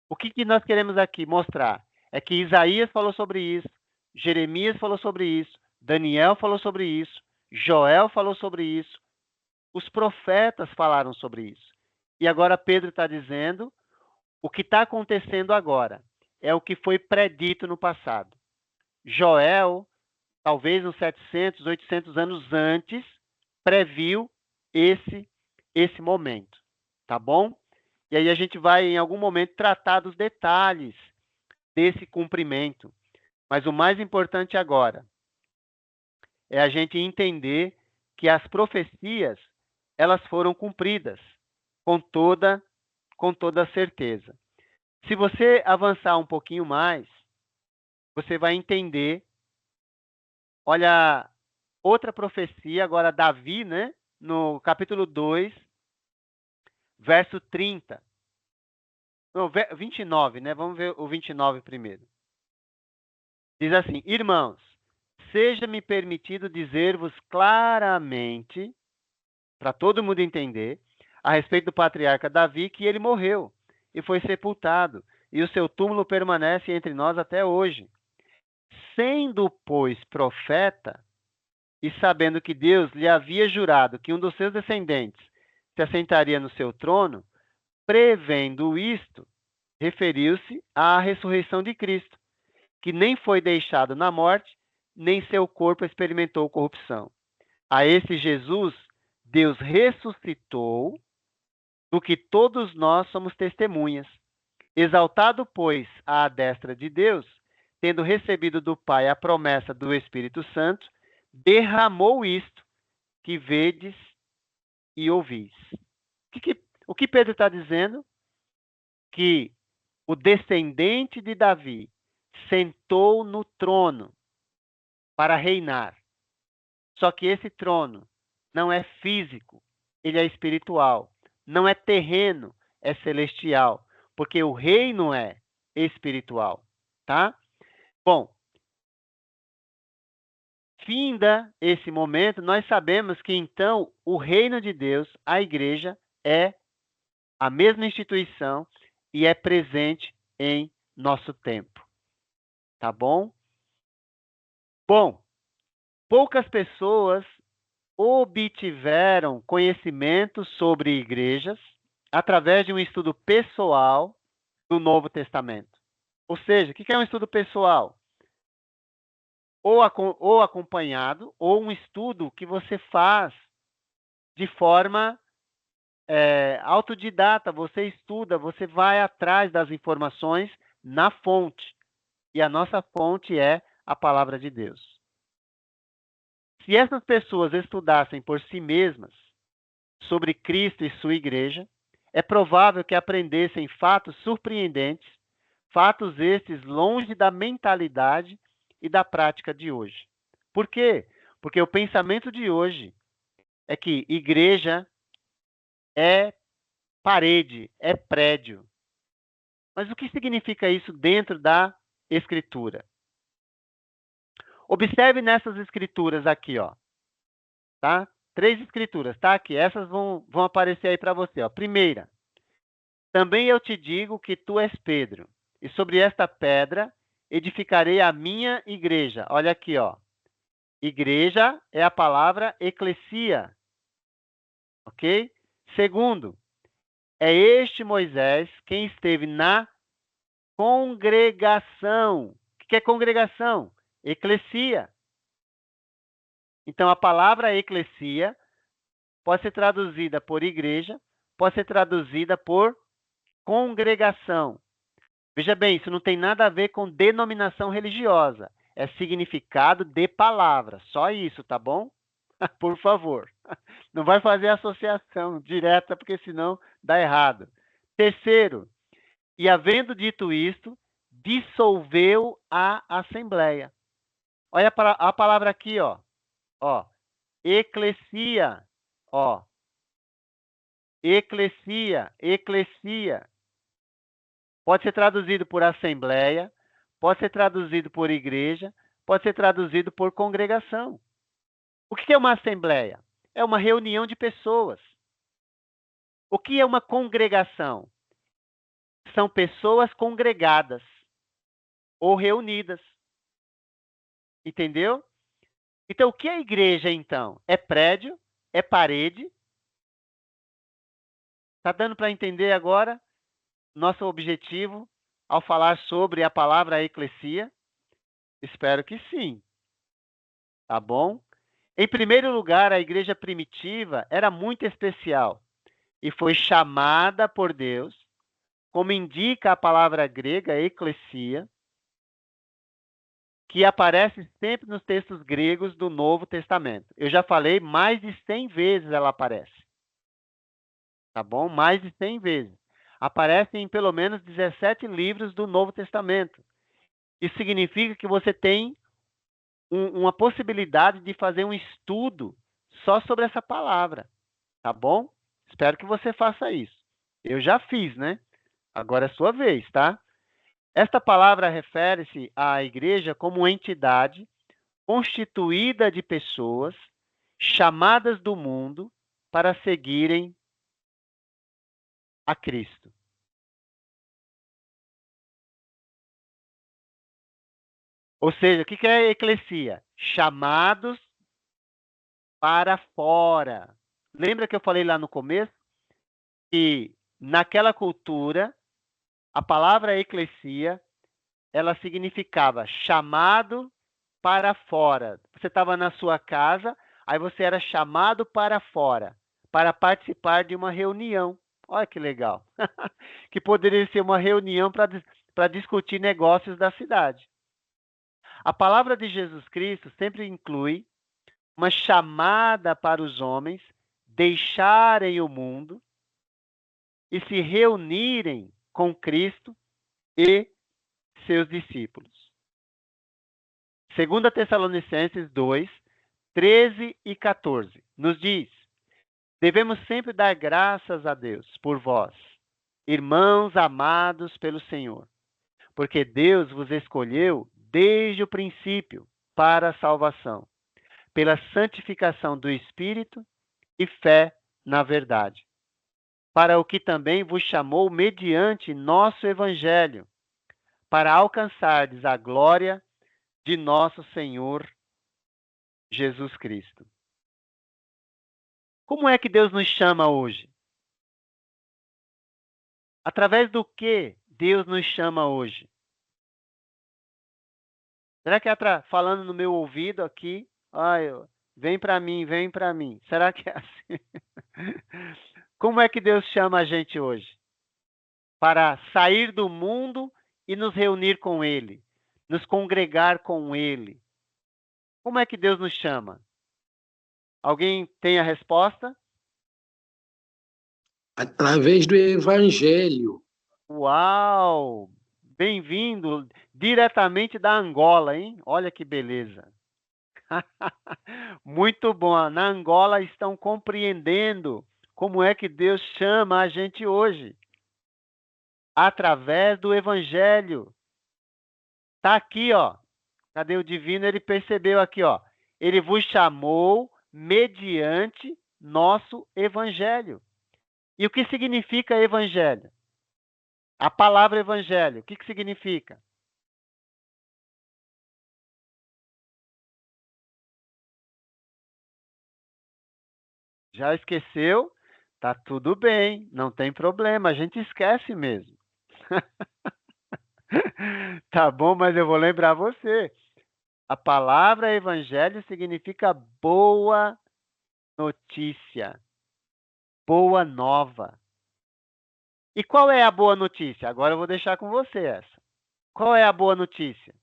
O que nós queremos aqui mostrar? É que Isaías falou sobre isso, Jeremias falou sobre isso, Daniel falou sobre isso, Joel falou sobre isso, os profetas falaram sobre isso. E agora Pedro está dizendo, o que está acontecendo agora é o que foi predito no passado. Joel, talvez uns 700, 800 anos antes, previu esse momento, tá bom? E aí a gente vai, em algum momento, tratar dos detalhes desse cumprimento. Mas o mais importante agora é a gente entender que as profecias, elas foram cumpridas com toda certeza. Se você avançar um pouquinho mais, você vai entender. Olha, outra profecia, agora Davi, né? No capítulo 2, verso 30. Não, 29, né? Vamos ver o 29 primeiro. Diz assim: irmãos, seja-me permitido dizer-vos claramente, para todo mundo entender, a respeito do patriarca Davi, que ele morreu e foi sepultado, e o seu túmulo permanece entre nós até hoje. Sendo, pois, profeta, e sabendo que Deus lhe havia jurado que um dos seus descendentes se assentaria no seu trono, prevendo isto, referiu-se à ressurreição de Cristo, que nem foi deixado na morte, nem seu corpo experimentou corrupção. A esse Jesus, Deus ressuscitou, do que todos nós somos testemunhas. Exaltado, pois, à destra de Deus, tendo recebido do Pai a promessa do Espírito Santo, derramou isto que vedes e ouvis. O que Pedro está dizendo? Que o descendente de Davi sentou no trono para reinar. Só que esse trono não é físico, ele é espiritual. Não é terreno, é celestial. Porque o reino é espiritual. Tá? Bom, finda esse momento, nós sabemos que então o reino de Deus, a igreja, é a mesma instituição e é presente em nosso tempo. Tá bom? Bom, poucas pessoas obtiveram conhecimento sobre igrejas através de um estudo pessoal do Novo Testamento. Ou seja, o que é um estudo pessoal? Ou acompanhado, ou um estudo que você faz de forma autodidata. Você estuda, você vai atrás das informações na fonte. E a nossa fonte é a palavra de Deus. Se essas pessoas estudassem por si mesmas sobre Cristo e sua igreja, é provável que aprendessem fatos surpreendentes, fatos estes longe da mentalidade e da prática de hoje. Por quê? Porque o pensamento de hoje é que igreja é parede, é prédio. Mas o que significa isso dentro da Escritura? Observe nessas escrituras aqui, ó. Tá? 3 escrituras, tá? Aqui, essas vão aparecer aí para você, ó. Primeira, também eu te digo que tu és Pedro, e sobre esta pedra edificarei a minha igreja. Olha aqui, ó. Igreja é a palavra eclesia, ok? Segundo, é este Moisés quem esteve na congregação. O que é congregação? Eclesia. Então, a palavra eclesia pode ser traduzida por igreja, pode ser traduzida por congregação. Veja bem, isso não tem nada a ver com denominação religiosa. É significado de palavra. Só isso, tá bom? Por favor. Não vai fazer associação direta, porque senão dá errado. Terceiro, e havendo dito isto, dissolveu a assembleia. Olha a palavra aqui, ó. Ó, eclesia. Ó, eclesia, eclesia. Pode ser traduzido por assembleia, pode ser traduzido por igreja, pode ser traduzido por congregação. O que é uma assembleia? É uma reunião de pessoas. O que é uma congregação? São pessoas congregadas ou reunidas. Entendeu? Então, o que é igreja, então? É prédio? É parede? Está dando para entender agora nosso objetivo ao falar sobre a palavra eclesia? Espero que sim. Tá bom? Em primeiro lugar, a igreja primitiva era muito especial e foi chamada por Deus, como indica a palavra grega eclesia, que aparece sempre nos textos gregos do Novo Testamento. Eu já falei, mais de 100 vezes ela aparece. Tá bom? Mais de 100 vezes. Aparece em pelo menos 17 livros do Novo Testamento. Isso significa que você tem uma possibilidade de fazer um estudo só sobre essa palavra. Tá bom? Espero que você faça isso. Eu já fiz, né? Agora é sua vez, tá? Esta palavra refere-se à igreja como entidade constituída de pessoas chamadas do mundo para seguirem a Cristo. Ou seja, o que é a eclesia? Chamados para fora. Lembra que eu falei lá no começo? Que naquela cultura, a palavra eclesia, ela significava chamado para fora. Você estava na sua casa, aí você era chamado para fora, para participar de uma reunião. Olha que legal. Que poderia ser uma reunião para discutir negócios da cidade. A palavra de Jesus Cristo sempre inclui uma chamada para os homens deixarem o mundo e se reunirem com Cristo e seus discípulos. 2 Tessalonicenses 2, 13 e 14, nos diz: devemos sempre dar graças a Deus por vós, irmãos amados pelo Senhor, porque Deus vos escolheu desde o princípio para a salvação, pela santificação do Espírito e fé na verdade, para o que também vos chamou mediante nosso Evangelho, para alcançardes a glória de nosso Senhor Jesus Cristo. Como é que Deus nos chama hoje? Através do que Deus nos chama hoje? Será que é falando no meu ouvido aqui? Vem para mim, vem para mim. Será que é assim? Como é que Deus chama a gente hoje? Para sair do mundo e nos reunir com Ele, nos congregar com Ele. Como é que Deus nos chama? Alguém tem a resposta? Através do Evangelho. Uau! Bem-vindo diretamente da Angola, hein? Olha que beleza. Muito bom. Na Angola estão compreendendo como é que Deus chama a gente hoje. Através do Evangelho. Tá aqui, ó. Cadê o divino? Ele percebeu aqui, ó. Ele vos chamou mediante nosso Evangelho. E o que significa Evangelho? A palavra Evangelho, o que significa? Já esqueceu? Tá tudo bem, não tem problema, a gente esquece mesmo. Tá bom, mas eu vou lembrar você. A palavra evangelho significa boa notícia, boa nova. E qual é a boa notícia? Agora eu vou deixar com você essa. Qual é a boa notícia?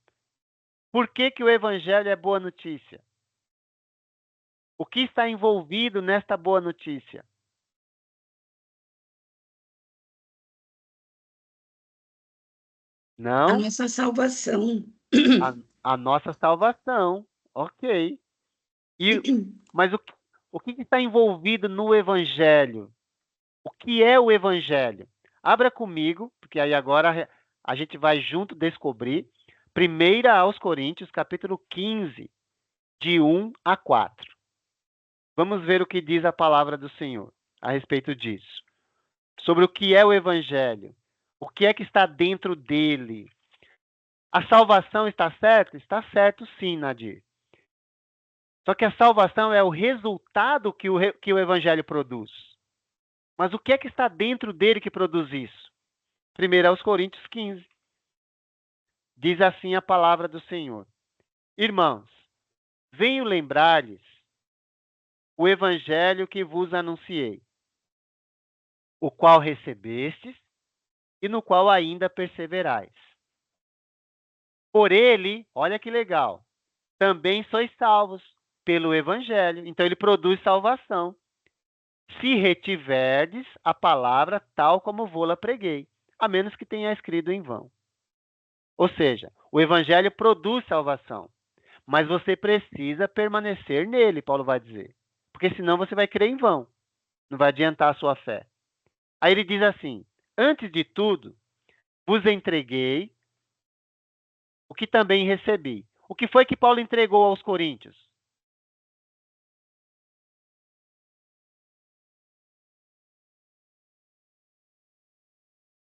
Por que que o evangelho é boa notícia? O que está envolvido nesta boa notícia? A Não? nossa salvação. A nossa salvação. Ok. Mas o que está envolvido no Evangelho? O que é o Evangelho? Abra comigo, porque aí agora a gente vai junto descobrir. 1 aos Coríntios, capítulo 15, de 1 a 4. Vamos ver o que diz a palavra do Senhor a respeito disso. Sobre o que é o Evangelho. O que é que está dentro dele? A salvação está certa? Está certo sim, Nadir. Só que a salvação é o resultado que o Evangelho produz. Mas o que é que está dentro dele que produz isso? 1 aos Coríntios 15. Diz assim a palavra do Senhor. Irmãos, venho lembrar-lhes o Evangelho que vos anunciei, o qual recebestes e no qual ainda perseverais. Por ele, olha que legal, também sois salvos pelo Evangelho. Então ele produz salvação. Se retiverdes a palavra tal como vou-la preguei, a menos que tenha escrito em vão. Ou seja, o Evangelho produz salvação, mas você precisa permanecer nele, Paulo vai dizer. Porque senão você vai crer em vão, não vai adiantar a sua fé. Aí ele diz assim, antes de tudo, vos entreguei o que também recebi. O que foi que Paulo entregou aos coríntios?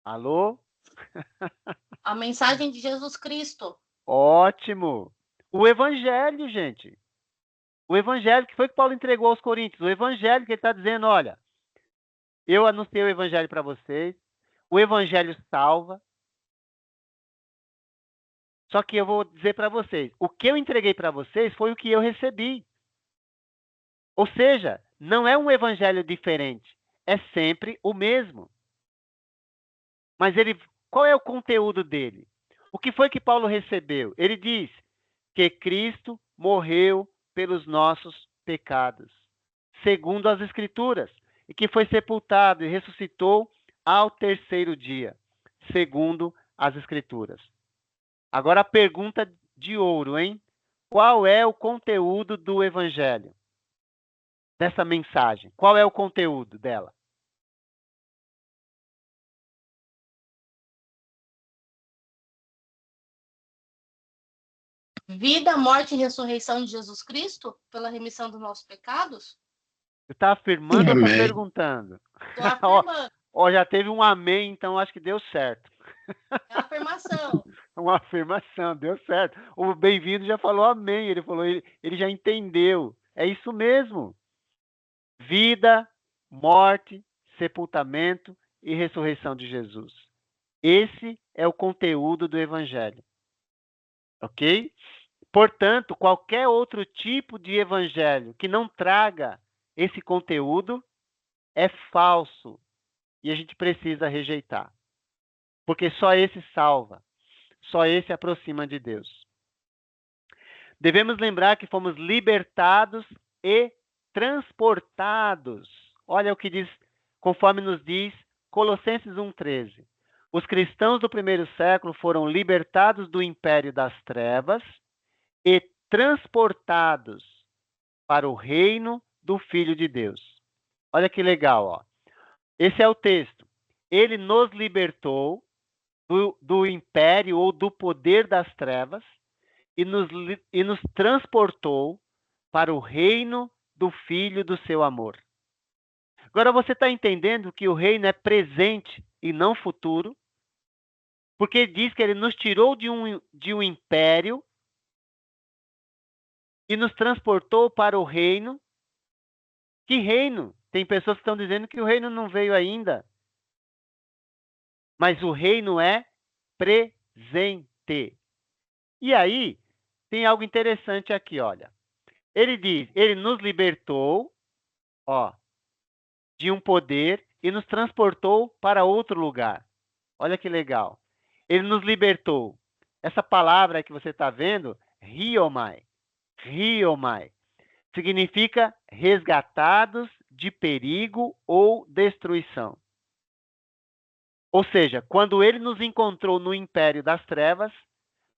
Alô? A mensagem de Jesus Cristo. Ótimo! O Evangelho, gente. O Evangelho, que foi que Paulo entregou aos coríntios? O Evangelho que ele está dizendo, olha, eu anunciei o Evangelho para vocês, o Evangelho salva, só que eu vou dizer para vocês, o que eu entreguei para vocês foi o que eu recebi. Ou seja, não é um Evangelho diferente, é sempre o mesmo. Mas qual é o conteúdo dele? O que foi que Paulo recebeu? Ele diz, que Cristo morreu pelos nossos pecados, segundo as Escrituras, e que foi sepultado e ressuscitou ao terceiro dia, segundo as Escrituras. Agora a pergunta de ouro, hein? Qual é o conteúdo do Evangelho? Dessa mensagem? Qual é o conteúdo dela? Vida, morte e ressurreição de Jesus Cristo pela remissão dos nossos pecados? Você está afirmando ou está Amém. perguntando? Estou afirmando. Ó, já teve um amém, então acho que deu certo. É a afirmação. Uma afirmação, deu certo. O bem-vindo já falou amém, ele falou, ele já entendeu. É isso mesmo. Vida, morte, sepultamento e ressurreição de Jesus. Esse é o conteúdo do Evangelho. Ok? Portanto, qualquer outro tipo de evangelho que não traga esse conteúdo é falso e a gente precisa rejeitar. Porque só esse salva, só esse aproxima de Deus. Devemos lembrar que fomos libertados e transportados. Olha o que diz, conforme nos diz Colossenses 1,13. Os cristãos do primeiro século foram libertados do império das trevas e transportados para o reino do Filho de Deus. Olha que legal, ó. Esse é o texto. Ele nos libertou do império ou do poder das trevas e nos transportou para o reino do Filho do seu amor. Agora você está entendendo que o reino é presente e não futuro? Porque diz que ele nos tirou de um império e nos transportou para o reino. Que reino? Tem pessoas que estão dizendo que o reino não veio ainda. Mas o reino é presente. E aí, tem algo interessante aqui, olha. Ele diz, ele nos libertou, ó, de um poder e nos transportou para outro lugar. Olha que legal. Ele nos libertou. Essa palavra que você está vendo, riomai, significa resgatados de perigo ou destruição. Ou seja, quando ele nos encontrou no império das trevas,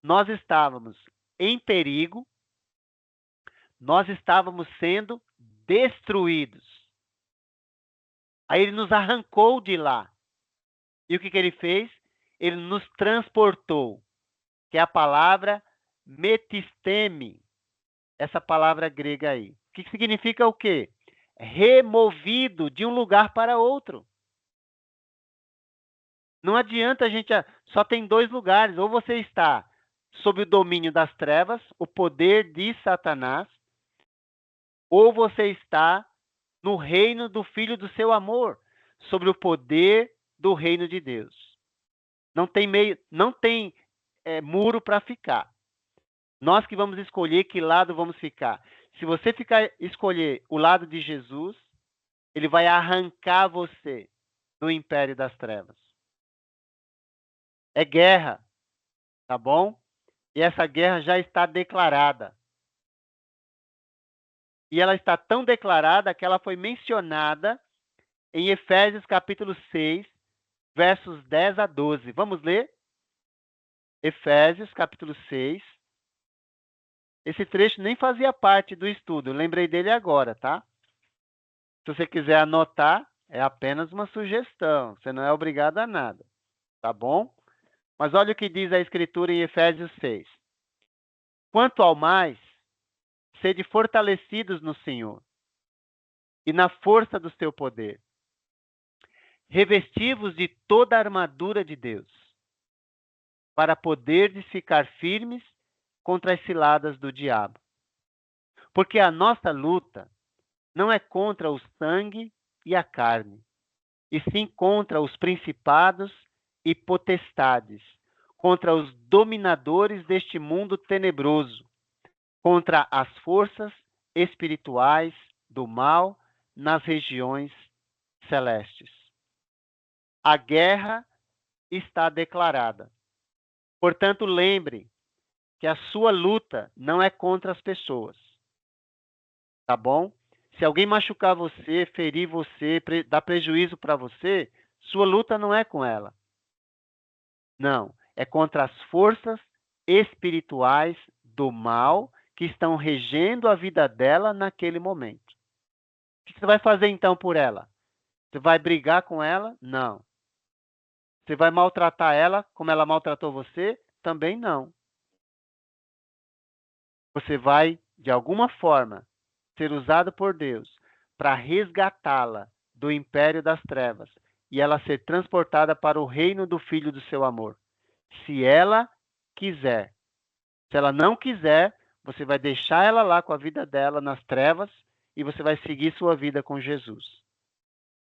nós estávamos em perigo, nós estávamos sendo destruídos. Aí ele nos arrancou de lá. E o que ele fez? Ele nos transportou, que é a palavra metisteme, essa palavra grega aí. Que significa o quê? Removido de um lugar para outro. Não adianta a gente... Só tem dois lugares. Ou você está sob o domínio das trevas, o poder de Satanás, ou você está no reino do Filho do seu amor, sobre o poder do reino de Deus. Não tem muro para ficar. Nós que vamos escolher que lado vamos ficar. Se você escolher o lado de Jesus, ele vai arrancar você do império das trevas. É guerra, tá bom? E essa guerra já está declarada. E ela está tão declarada que ela foi mencionada em Efésios capítulo 6, versos 10 a 12. Vamos ler? Efésios capítulo 6. Esse trecho nem fazia parte do estudo, eu lembrei dele agora, tá? Se você quiser anotar, é apenas uma sugestão, você não é obrigado a nada, tá bom? Mas olha o que diz a Escritura em Efésios 6. Quanto ao mais, sede fortalecidos no Senhor e na força do seu poder. Revestivos de toda a armadura de Deus, para poderdes ficar firmes contra as ciladas do diabo. Porque a nossa luta não é contra o sangue e a carne, e sim contra os principados e potestades, contra os dominadores deste mundo tenebroso, contra as forças espirituais do mal nas regiões celestes. A guerra está declarada. Portanto, lembre que a sua luta não é contra as pessoas. Tá bom? Se alguém machucar você, ferir você, dar prejuízo para você, sua luta não é com ela. Não, é contra as forças espirituais do mal que estão regendo a vida dela naquele momento. O que você vai fazer então por ela? Você vai brigar com ela? Não. Você vai maltratar ela como ela maltratou você? Também não. Você vai, de alguma forma, ser usado por Deus para resgatá-la do império das trevas e ela ser transportada para o reino do Filho do seu amor. Se ela quiser. Se ela não quiser, você vai deixar ela lá com a vida dela nas trevas e você vai seguir sua vida com Jesus.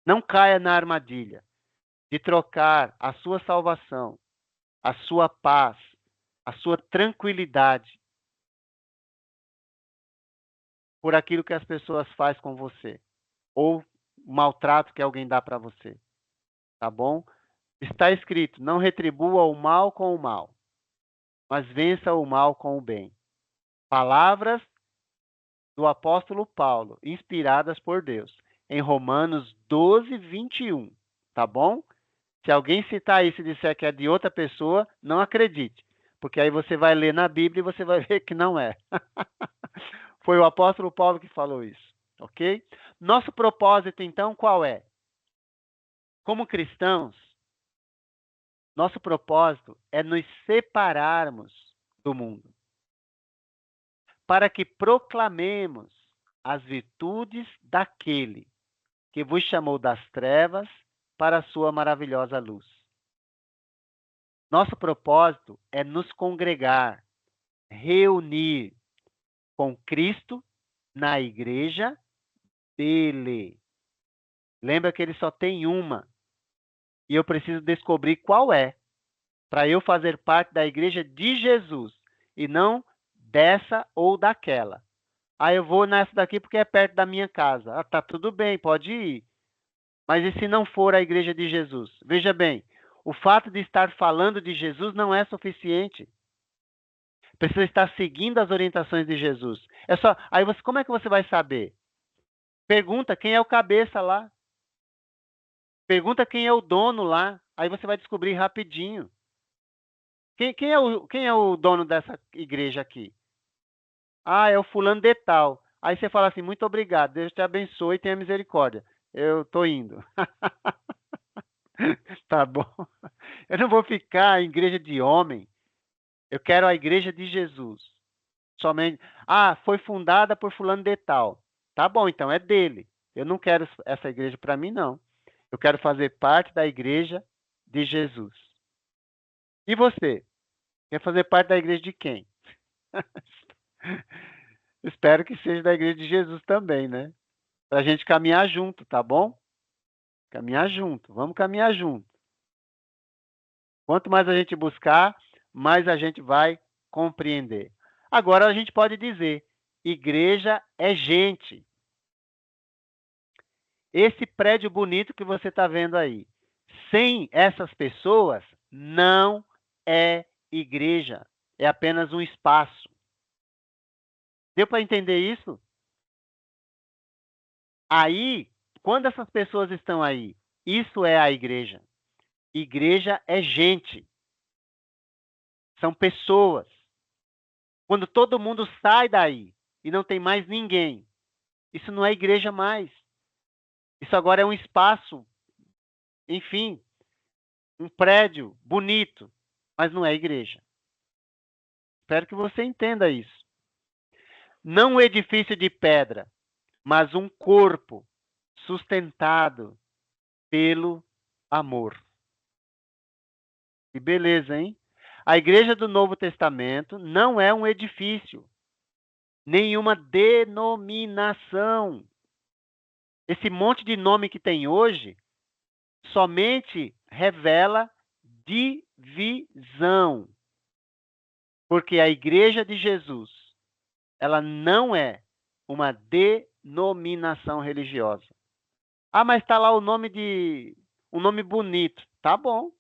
Não caia na armadilha de trocar a sua salvação, a sua paz, a sua tranquilidade por aquilo que as pessoas fazem com você ou o maltrato que alguém dá para você. Tá bom? Está escrito: não retribua o mal com o mal, mas vença o mal com o bem. Palavras do apóstolo Paulo, inspiradas por Deus, em Romanos 12, 21. Tá bom? Se alguém citar isso e disser que é de outra pessoa, não acredite, porque aí você vai ler na Bíblia e você vai ver que não é. Foi o apóstolo Paulo que falou isso, ok? Nosso propósito, então, qual é? Como cristãos, nosso propósito é nos separarmos do mundo, para que proclamemos as virtudes daquele que vos chamou das trevas para a sua maravilhosa luz. Nosso propósito é nos congregar, reunir com Cristo na igreja dele. Lembra que ele só tem uma. E eu preciso descobrir qual é, para eu fazer parte da igreja de Jesus e não dessa ou daquela. Ah, eu vou nessa daqui porque é perto da minha casa. Ah, tá tudo bem, pode ir. Mas e se não for a igreja de Jesus? Veja bem, o fato de estar falando de Jesus não é suficiente. Precisa estar seguindo as orientações de Jesus. É só, aí você, como é que você vai saber? Pergunta quem é o cabeça lá. Pergunta quem é o dono lá. Aí você vai descobrir rapidinho. Quem é o dono dessa igreja aqui? Ah, é o fulano de tal. Aí você fala assim: muito obrigado, Deus te abençoe e tenha misericórdia. Eu tô indo. Tá bom. Eu não vou ficar em igreja de homem. Eu quero a igreja de Jesus. Somente. Ah, foi fundada por fulano de tal. Tá bom, então é dele. Eu não quero essa igreja para mim, não. Eu quero fazer parte da igreja de Jesus. E você? Quer fazer parte da igreja de quem? Espero que seja da igreja de Jesus também, né? Para a gente caminhar junto, tá bom? Caminhar junto. Vamos caminhar junto. Quanto mais a gente buscar, mais a gente vai compreender. Agora a gente pode dizer: igreja é gente. Esse prédio bonito que você está vendo aí, sem essas pessoas, não é igreja. É apenas um espaço. Deu para entender isso? Aí, quando essas pessoas estão aí, isso é a igreja. Igreja é gente. São pessoas. Quando todo mundo sai daí e não tem mais ninguém, isso não é igreja mais. Isso agora é um espaço, enfim, um prédio bonito, mas não é igreja. Espero que você entenda isso. Não um edifício de pedra, mas um corpo sustentado pelo amor. Que beleza, hein? A igreja do Novo Testamento não é um edifício, nenhuma denominação. Esse monte de nome que tem hoje somente revela divisão. Porque a igreja de Jesus, ela não é uma denominação religiosa. Ah, mas está lá um nome bonito. Tá bom.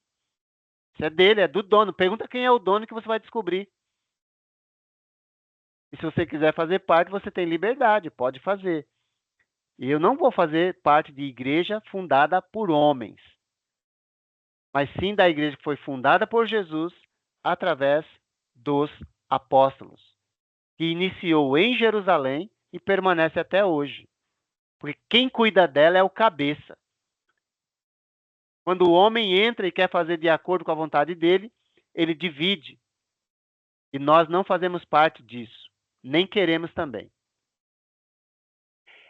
Isso é dele, é do dono. Pergunta quem é o dono que você vai descobrir. E se você quiser fazer parte, você tem liberdade, pode fazer. E eu não vou fazer parte de igreja fundada por homens, mas sim da igreja que foi fundada por Jesus através dos apóstolos, que iniciou em Jerusalém e permanece até hoje. Porque quem cuida dela é o cabeça. Quando o homem entra e quer fazer de acordo com a vontade dele, ele divide. E nós não fazemos parte disso, nem queremos também.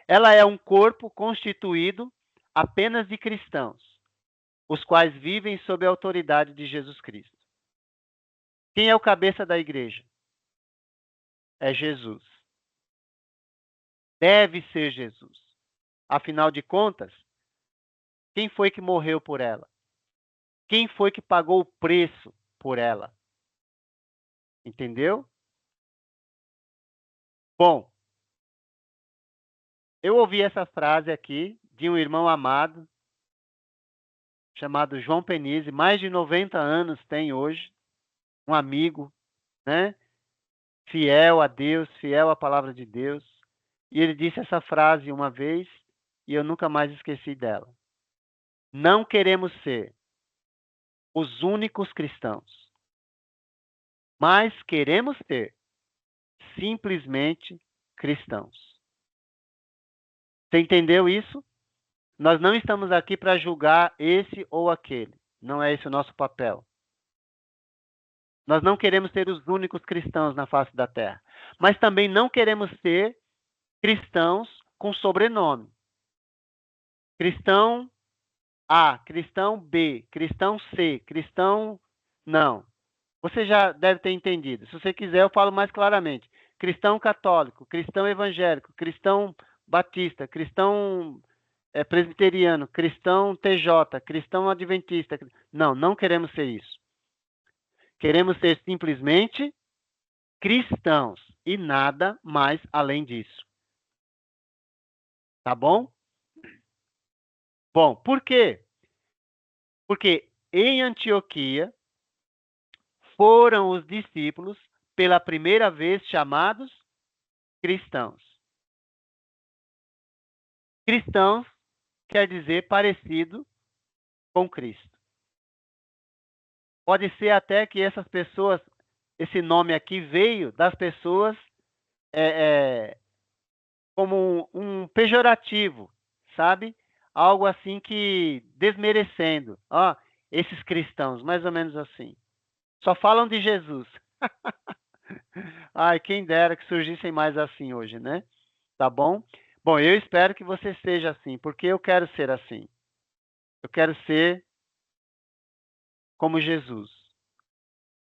Ela é um corpo constituído apenas de cristãos, os quais vivem sob a autoridade de Jesus Cristo. Quem é o cabeça da igreja? É Jesus. Deve ser Jesus. Afinal de contas, quem foi que morreu por ela? Quem foi que pagou o preço por ela? Entendeu? Bom, eu ouvi essa frase aqui de um irmão amado, chamado João Penise, mais de 90 anos tem hoje, um amigo, né? Fiel a Deus, fiel à palavra de Deus. E ele disse essa frase uma vez e eu nunca mais esqueci dela. Não queremos ser os únicos cristãos, mas queremos ser simplesmente cristãos. Você entendeu isso? Nós não estamos aqui para julgar esse ou aquele. Não é esse o nosso papel. Nós não queremos ser os únicos cristãos na face da terra. Mas também não queremos ser cristãos com sobrenome. Cristão A, cristão B, cristão C, cristão... Não. Você já deve ter entendido. Se você quiser, eu falo mais claramente. Cristão católico, cristão evangélico, cristão batista, cristão presbiteriano, cristão TJ, cristão adventista. Não, não queremos ser isso. Queremos ser simplesmente cristãos e nada mais além disso. Tá bom? Bom, por quê? Porque em Antioquia foram os discípulos pela primeira vez chamados cristãos. Cristãos quer dizer parecido com Cristo. Pode ser até que essas pessoas, esse nome aqui veio das pessoas como um pejorativo, sabe? Algo assim que desmerecendo. Ó, esses cristãos, mais ou menos assim. Só falam de Jesus. Ai, quem dera que surgissem mais assim hoje, né? Tá bom? Bom, eu espero que você seja assim, porque eu quero ser assim. Eu quero ser como Jesus.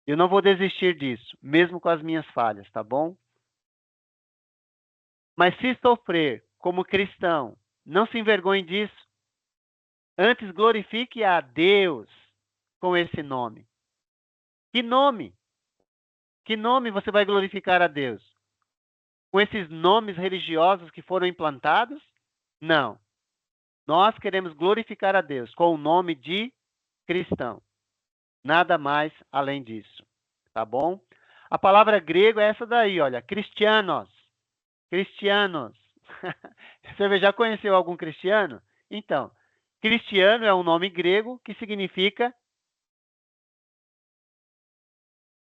Eu não vou desistir disso, mesmo com as minhas falhas, tá bom? Mas se sofrer como cristão, não se envergonhe disso. Antes glorifique a Deus com esse nome. Que nome? Que nome você vai glorificar a Deus? Com esses nomes religiosos que foram implantados? Não. Nós queremos glorificar a Deus com o nome de cristão. Nada mais além disso. Tá bom? A palavra grego é essa daí, olha. Cristianos. Cristianos. Você já conheceu algum cristiano? Então, cristiano é um nome grego que significa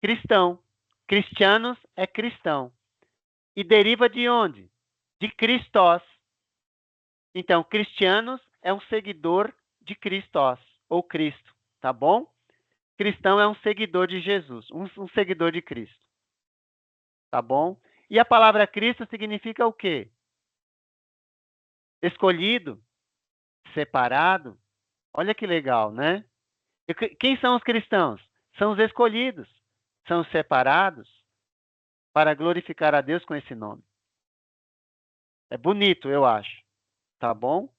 cristão. Cristianos é cristão. E deriva de onde? De Christos. Então, cristianos é um seguidor de Christos, ou Cristo, tá bom? Cristão é um seguidor de Jesus, um seguidor de Cristo. Tá bom? E a palavra Cristo significa o quê? Escolhido, separado. Olha que legal, né? E quem são os cristãos? São os escolhidos, são os separados para glorificar a Deus com esse nome. É bonito, eu acho. Tá bom?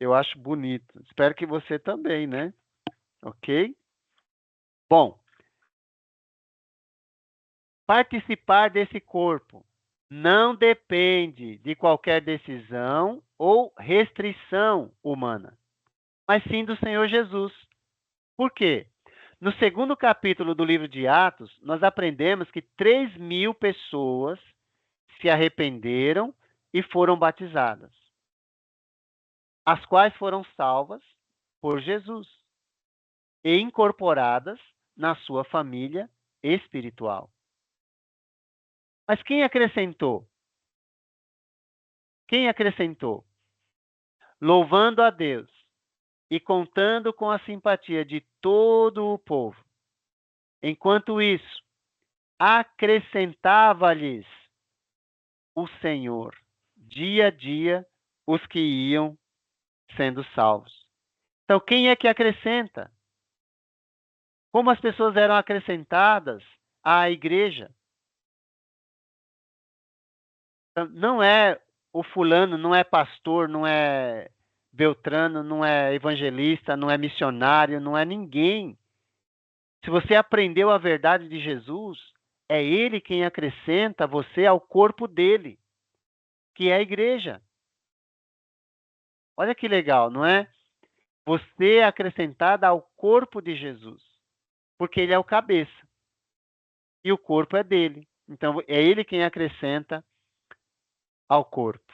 Eu acho bonito. Espero que você também, né? Ok? Bom, participar desse corpo não depende de qualquer decisão ou restrição humana, mas sim do Senhor Jesus. Por quê? No segundo capítulo do livro de Atos, nós aprendemos que 3.000 pessoas se arrependeram e foram batizadas, as quais foram salvas por Jesus e incorporadas na sua família espiritual. Mas quem acrescentou? Quem acrescentou? Louvando a Deus e contando com a simpatia de todo o povo. Enquanto isso, acrescentava-lhes o Senhor, dia a dia, os que iam sendo salvos. Então, quem é que acrescenta? Como as pessoas eram acrescentadas à igreja? Então, não é o fulano, não é pastor, não é Beltrano, não é evangelista, não é missionário, não é ninguém. Se você aprendeu a verdade de Jesus, é Ele quem acrescenta você ao corpo dele, que é a igreja. Olha que legal, não é? Você é acrescentada ao corpo de Jesus, porque ele é o cabeça e o corpo é dele. Então, é ele quem acrescenta ao corpo.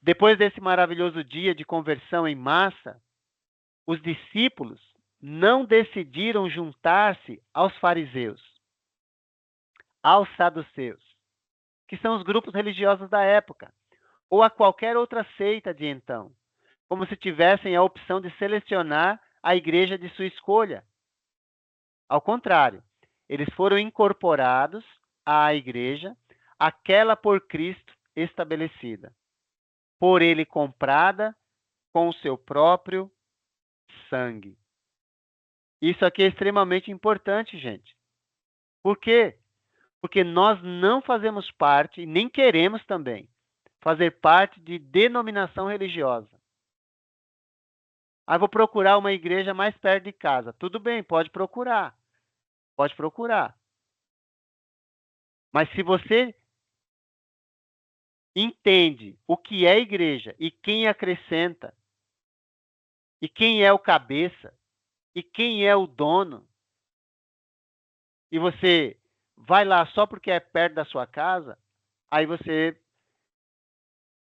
Depois desse maravilhoso dia de conversão em massa, os discípulos não decidiram juntar-se aos fariseus, aos saduceus, que são os grupos religiosos da época, ou a qualquer outra seita de então, como se tivessem a opção de selecionar a igreja de sua escolha. Ao contrário, eles foram incorporados à igreja, aquela por Cristo estabelecida, por ele comprada com o seu próprio sangue. Isso aqui é extremamente importante, gente. Por quê? Porque nós não fazemos parte, e nem queremos também, fazer parte de denominação religiosa. Ah, vou procurar uma igreja mais perto de casa. Tudo bem, pode procurar. Pode procurar. Mas se você entende o que é igreja e quem acrescenta, e quem é o cabeça, e quem é o dono, e você vai lá só porque é perto da sua casa, aí você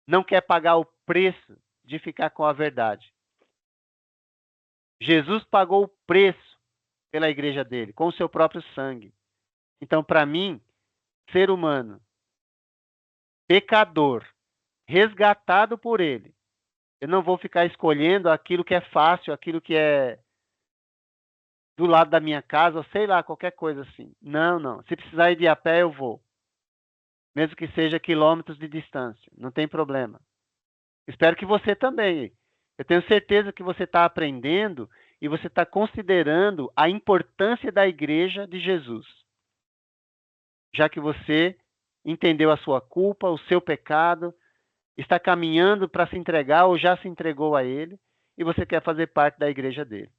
não quer pagar o preço de ficar com a verdade. Jesus pagou o preço pela igreja dele, com o seu próprio sangue. Então, para mim, ser humano, pecador, resgatado por ele, eu não vou ficar escolhendo aquilo que é fácil, aquilo que é do lado da minha casa, ou sei lá, qualquer coisa assim. Não, não. Se precisar ir de a pé, eu vou. Mesmo que seja quilômetros de distância. Não tem problema. Espero que você também. Eu tenho certeza que você está aprendendo e você está considerando a importância da igreja de Jesus. Já que você entendeu a sua culpa, o seu pecado, está caminhando para se entregar ou já se entregou a ele e você quer fazer parte da igreja dele.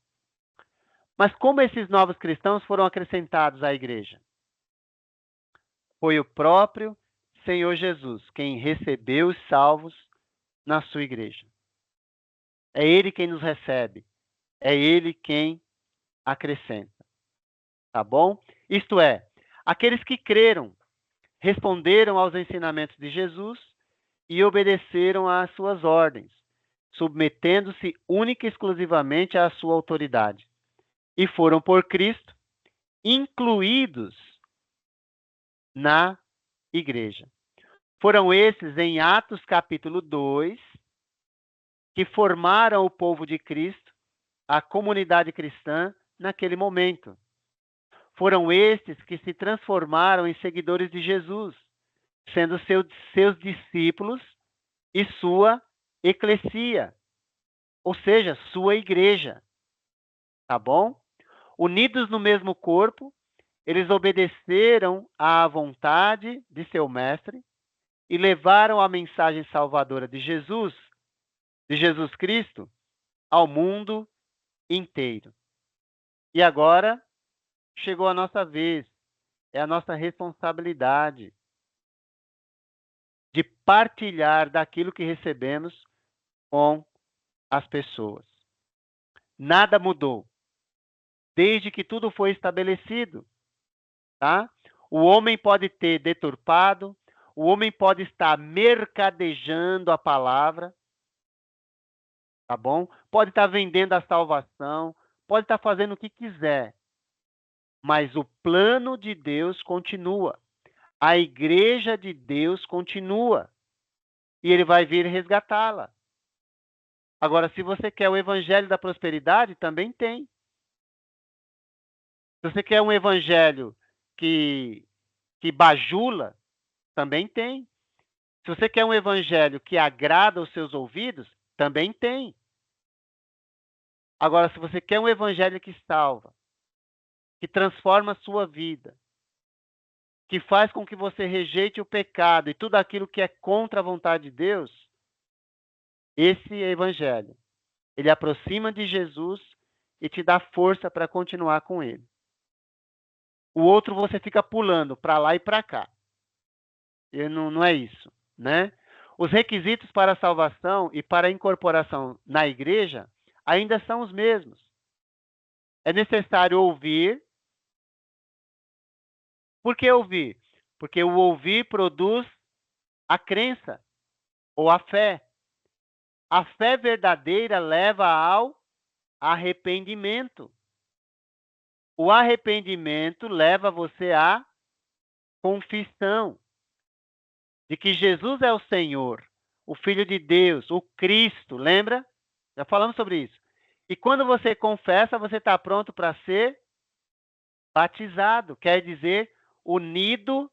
Mas como esses novos cristãos foram acrescentados à igreja? Foi o próprio Senhor Jesus quem recebeu os salvos na sua igreja. É Ele quem nos recebe. É Ele quem acrescenta. Tá bom? Isto é, aqueles que creram, responderam aos ensinamentos de Jesus e obedeceram às suas ordens, submetendo-se única e exclusivamente à sua autoridade. E foram por Cristo incluídos na igreja. Foram esses, em Atos capítulo 2, que formaram o povo de Cristo, a comunidade cristã, naquele momento. Foram estes que se transformaram em seguidores de Jesus, sendo seus discípulos e sua eclesia, ou seja, sua igreja. Tá bom? Unidos no mesmo corpo, eles obedeceram à vontade de seu mestre e levaram a mensagem salvadora de Jesus Cristo, ao mundo inteiro. E agora chegou a nossa vez, é a nossa responsabilidade de partilhar daquilo que recebemos com as pessoas. Nada mudou. desde que tudo foi estabelecido, tá? O homem pode ter deturpado, o homem pode estar mercadejando a palavra, tá bom? Pode estar vendendo a salvação, pode estar fazendo o que quiser, mas o plano de Deus continua. A igreja de Deus continua. E ele vai vir resgatá-la. Agora, se você quer o evangelho da prosperidade, também tem. Se você quer um evangelho que bajula, também tem. Se você quer um evangelho que agrada os seus ouvidos, também tem. Agora, se você quer um evangelho que salva, que transforma a sua vida, que faz com que você rejeite o pecado e tudo aquilo que é contra a vontade de Deus, esse evangelho, ele aproxima de Jesus e te dá força para continuar com ele. O outro você fica pulando para lá e para cá. E não é isso, né? Os requisitos para a salvação e para a incorporação na igreja ainda são os mesmos. É necessário ouvir. Por que ouvir? Porque o ouvir produz a crença ou a fé. A fé verdadeira leva ao arrependimento. O arrependimento leva você à confissão de que Jesus é o Senhor, o Filho de Deus, o Cristo, lembra? Já falamos sobre isso. E quando você confessa, você está pronto para ser batizado, quer dizer, unido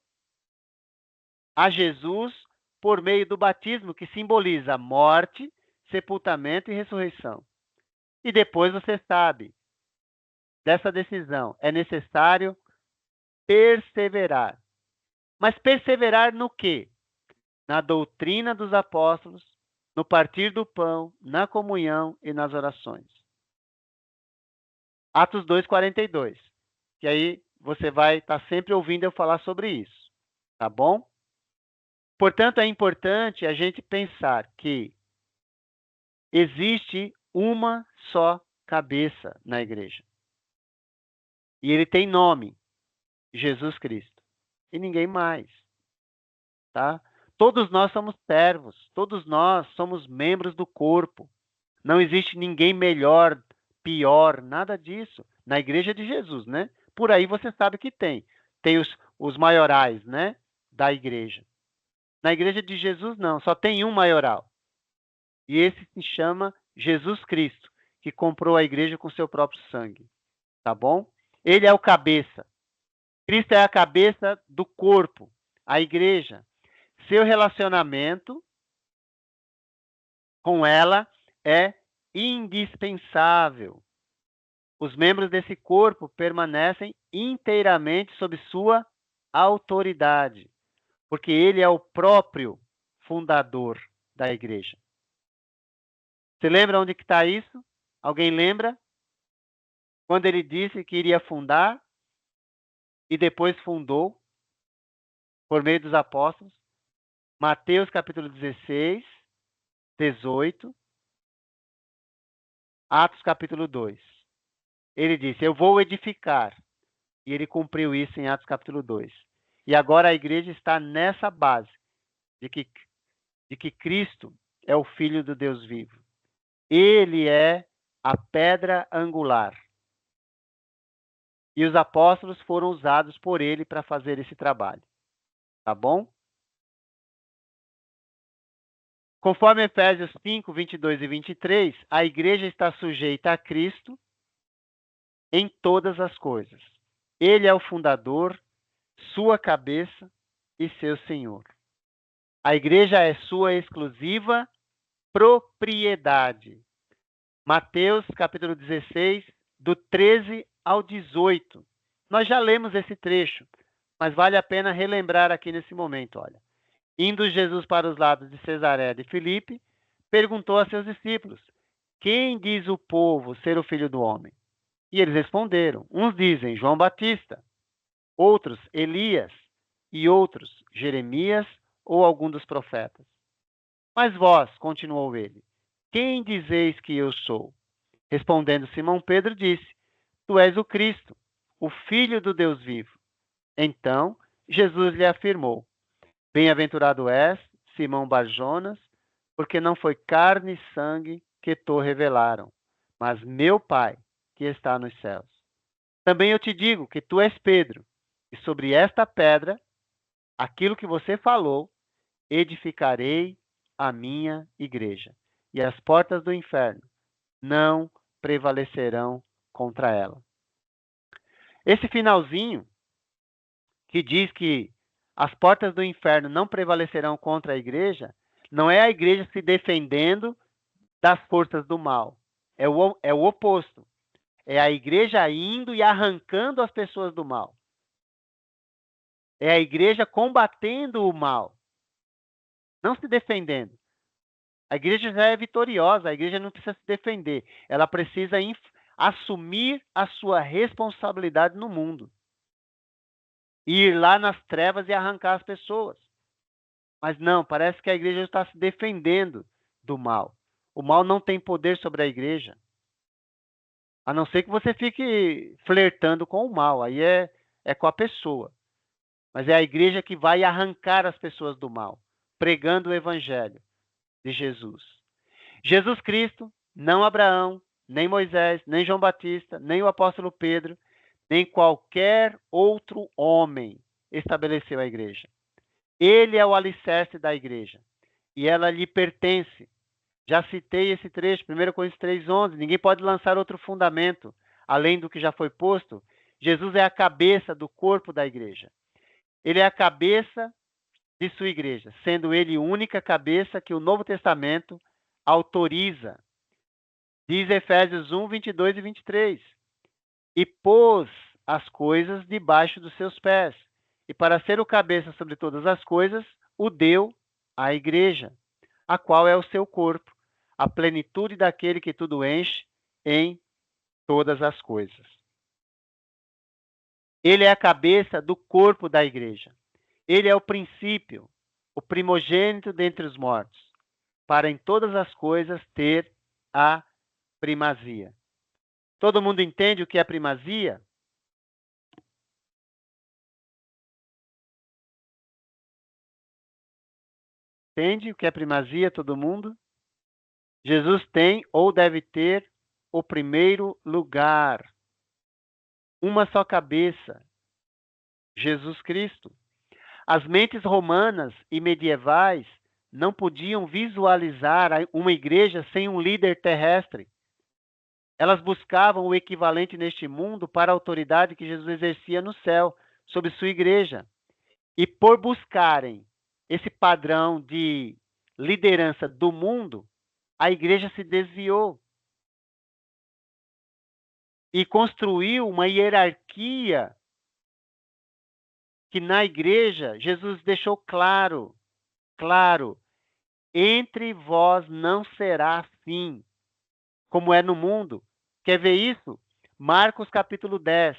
a Jesus por meio do batismo, que simboliza morte, sepultamento e ressurreição. E depois você sabe dessa decisão. É necessário perseverar. Mas perseverar no quê? Na doutrina dos apóstolos, no partir do pão, na comunhão e nas orações. Atos 2:42. Que aí você vai estar sempre ouvindo eu falar sobre isso. Tá bom? Portanto, é importante a gente pensar que existe uma só cabeça na igreja. E ele tem nome, Jesus Cristo. E ninguém mais. Tá? Todos nós somos servos, todos nós somos membros do corpo. Não existe ninguém melhor, pior, nada disso. Na igreja de Jesus, né? Por aí você sabe que tem. Tem os maiorais, né? Da igreja. Na igreja de Jesus, não. Só tem um maioral. E esse se chama Jesus Cristo, que comprou a igreja com seu próprio sangue. Tá bom? Ele é o cabeça. Cristo é a cabeça do corpo, a igreja. Seu relacionamento com ela é indispensável. Os membros desse corpo permanecem inteiramente sob sua autoridade, porque ele é o próprio fundador da igreja. Você lembra onde que está isso? Alguém lembra? Quando ele disse que iria fundar e depois fundou por meio dos apóstolos. Mateus capítulo 16, 18, Atos capítulo 2. Ele disse, eu vou edificar. E ele cumpriu isso em Atos capítulo 2. E agora a igreja está nessa base de que Cristo é o Filho do Deus vivo. Ele é a pedra angular. E os apóstolos foram usados por ele para fazer esse trabalho. Tá bom? Conforme Efésios 5, 22 e 23, a igreja está sujeita a Cristo em todas as coisas. Ele é o fundador, sua cabeça e seu Senhor. A igreja é sua exclusiva propriedade. Mateus capítulo 16, do 13 ao 18. Nós já lemos esse trecho, mas vale a pena relembrar aqui nesse momento, olha. Indo Jesus para os lados de Cesareia de Filipe, perguntou a seus discípulos, quem diz o povo ser o Filho do Homem? E eles responderam, uns dizem João Batista, outros Elias e outros Jeremias ou algum dos profetas. Mas vós, continuou ele, quem dizeis que eu sou? Respondendo Simão Pedro disse, tu és o Cristo, o Filho do Deus vivo. Então Jesus lhe afirmou: bem-aventurado és, Simão Barjonas, porque não foi carne e sangue que te revelaram, mas meu Pai que está nos céus. Também eu te digo que tu és Pedro, e sobre esta pedra, aquilo que você falou, edificarei a minha igreja, e as portas do inferno não prevalecerão contra ela. Esse finalzinho, que diz que as portas do inferno não prevalecerão contra a igreja, não é a igreja se defendendo das forças do mal. É o oposto. É a igreja indo e arrancando as pessoas do mal. É a igreja combatendo o mal, não se defendendo. A igreja já é vitoriosa, a igreja não precisa se defender. Ela precisa assumir a sua responsabilidade no mundo. Ir lá nas trevas e arrancar as pessoas. Mas não, parece que a igreja está se defendendo do mal. O mal não tem poder sobre a igreja. A não ser que você fique flertando com o mal. Aí é com a pessoa. Mas é a igreja que vai arrancar as pessoas do mal, pregando o evangelho de Jesus. Jesus Cristo, não Abraão, nem Moisés, nem João Batista, nem o apóstolo Pedro, nem qualquer outro homem estabeleceu a igreja. Ele é o alicerce da igreja e ela lhe pertence. Já citei esse trecho, 1 Coríntios 3,11. Ninguém pode lançar outro fundamento além do que já foi posto. Jesus é a cabeça do corpo da igreja. Ele é a cabeça de sua igreja, sendo ele a única cabeça que o Novo Testamento autoriza. Diz Efésios 1, 22 e 23. E pôs as coisas debaixo dos seus pés. E para ser o cabeça sobre todas as coisas, o deu à igreja, a qual é o seu corpo, a plenitude daquele que tudo enche em todas as coisas. Ele é a cabeça do corpo da igreja. Ele é o princípio, o primogênito dentre os mortos, para em todas as coisas ter a primazia. Todo mundo entende o que é primazia? Entende o que é primazia, todo mundo? Jesus tem ou deve ter o primeiro lugar. Uma só cabeça. Jesus Cristo. As mentes romanas e medievais não podiam visualizar uma igreja sem um líder terrestre. Elas buscavam o equivalente neste mundo para a autoridade que Jesus exercia no céu, sobre sua igreja. E por buscarem esse padrão de liderança do mundo, a igreja se desviou e construiu uma hierarquia que na igreja Jesus deixou claro, entre vós não será assim, como é no mundo. Quer ver isso? Marcos capítulo 10.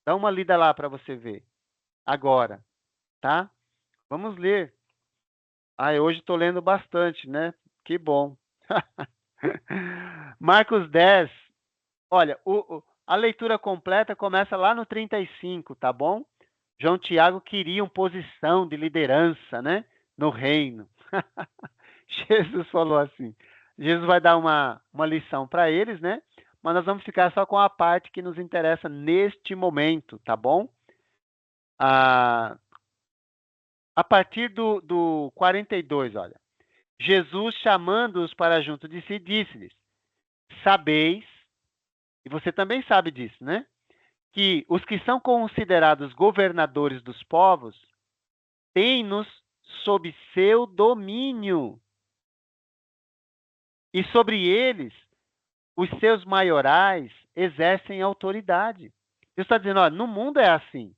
Dá uma lida lá para você ver. Agora, tá? Vamos ler. Hoje estou lendo bastante, né? Que bom. Marcos 10. Olha, a leitura completa começa lá no 35, tá bom? João Tiago queriam posição de liderança, né? No reino. Jesus falou assim. Jesus vai dar uma lição para eles, né? Mas nós vamos ficar só com a parte que nos interessa neste momento, tá bom? A partir do 42, olha. Jesus, chamando-os para junto de si, disse-lhes: sabeis, e você também sabe disso, né? Que os que são considerados governadores dos povos têm-nos sob seu domínio. E sobre eles, os seus maiorais exercem autoridade. Deus está dizendo, no mundo é assim.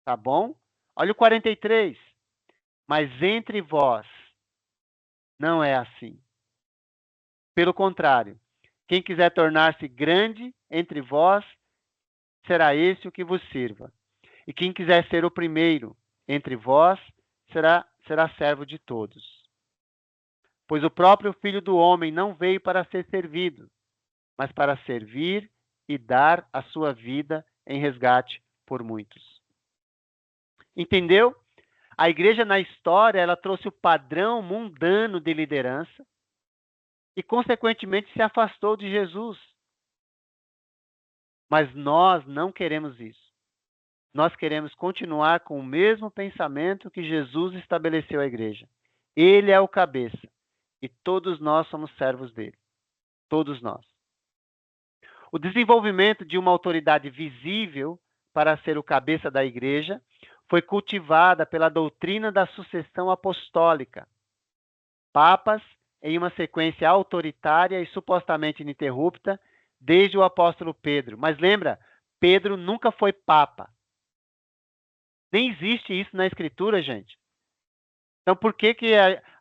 Tá bom? Olha o 43. Mas entre vós não é assim. Pelo contrário, quem quiser tornar-se grande entre vós, será esse o que vos sirva. E quem quiser ser o primeiro entre vós, será servo de todos. Pois o próprio Filho do Homem não veio para ser servido, mas para servir e dar a sua vida em resgate por muitos. Entendeu? A igreja na história, ela trouxe o padrão mundano de liderança e, consequentemente, se afastou de Jesus. Mas nós não queremos isso. Nós queremos continuar com o mesmo pensamento que Jesus estabeleceu à igreja. Ele é o cabeça e todos nós somos servos dele. Todos nós. O desenvolvimento de uma autoridade visível para ser o cabeça da igreja foi cultivada pela doutrina da sucessão apostólica. Papas em uma sequência autoritária e supostamente ininterrupta desde o apóstolo Pedro. Mas lembra, Pedro nunca foi papa. Nem existe isso na escritura, gente. Então, por que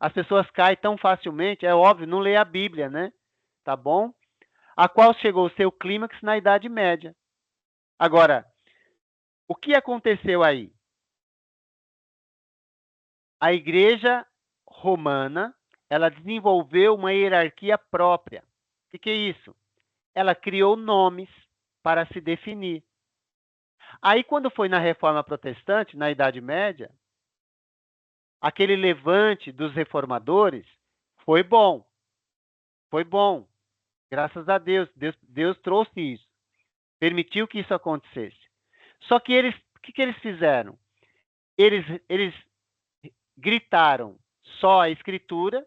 as pessoas caem tão facilmente? É óbvio, não lê a Bíblia, né? Tá bom? A qual chegou o seu clímax na Idade Média. Agora, o que aconteceu aí? A igreja romana, ela desenvolveu uma hierarquia própria. O que é isso? Ela criou nomes para se definir. Aí, quando foi na Reforma Protestante, na Idade Média, aquele levante dos reformadores foi bom. Foi bom. Graças a Deus. Deus trouxe isso. Permitiu que isso acontecesse. Só que o que eles fizeram? Eles gritaram só a Escritura,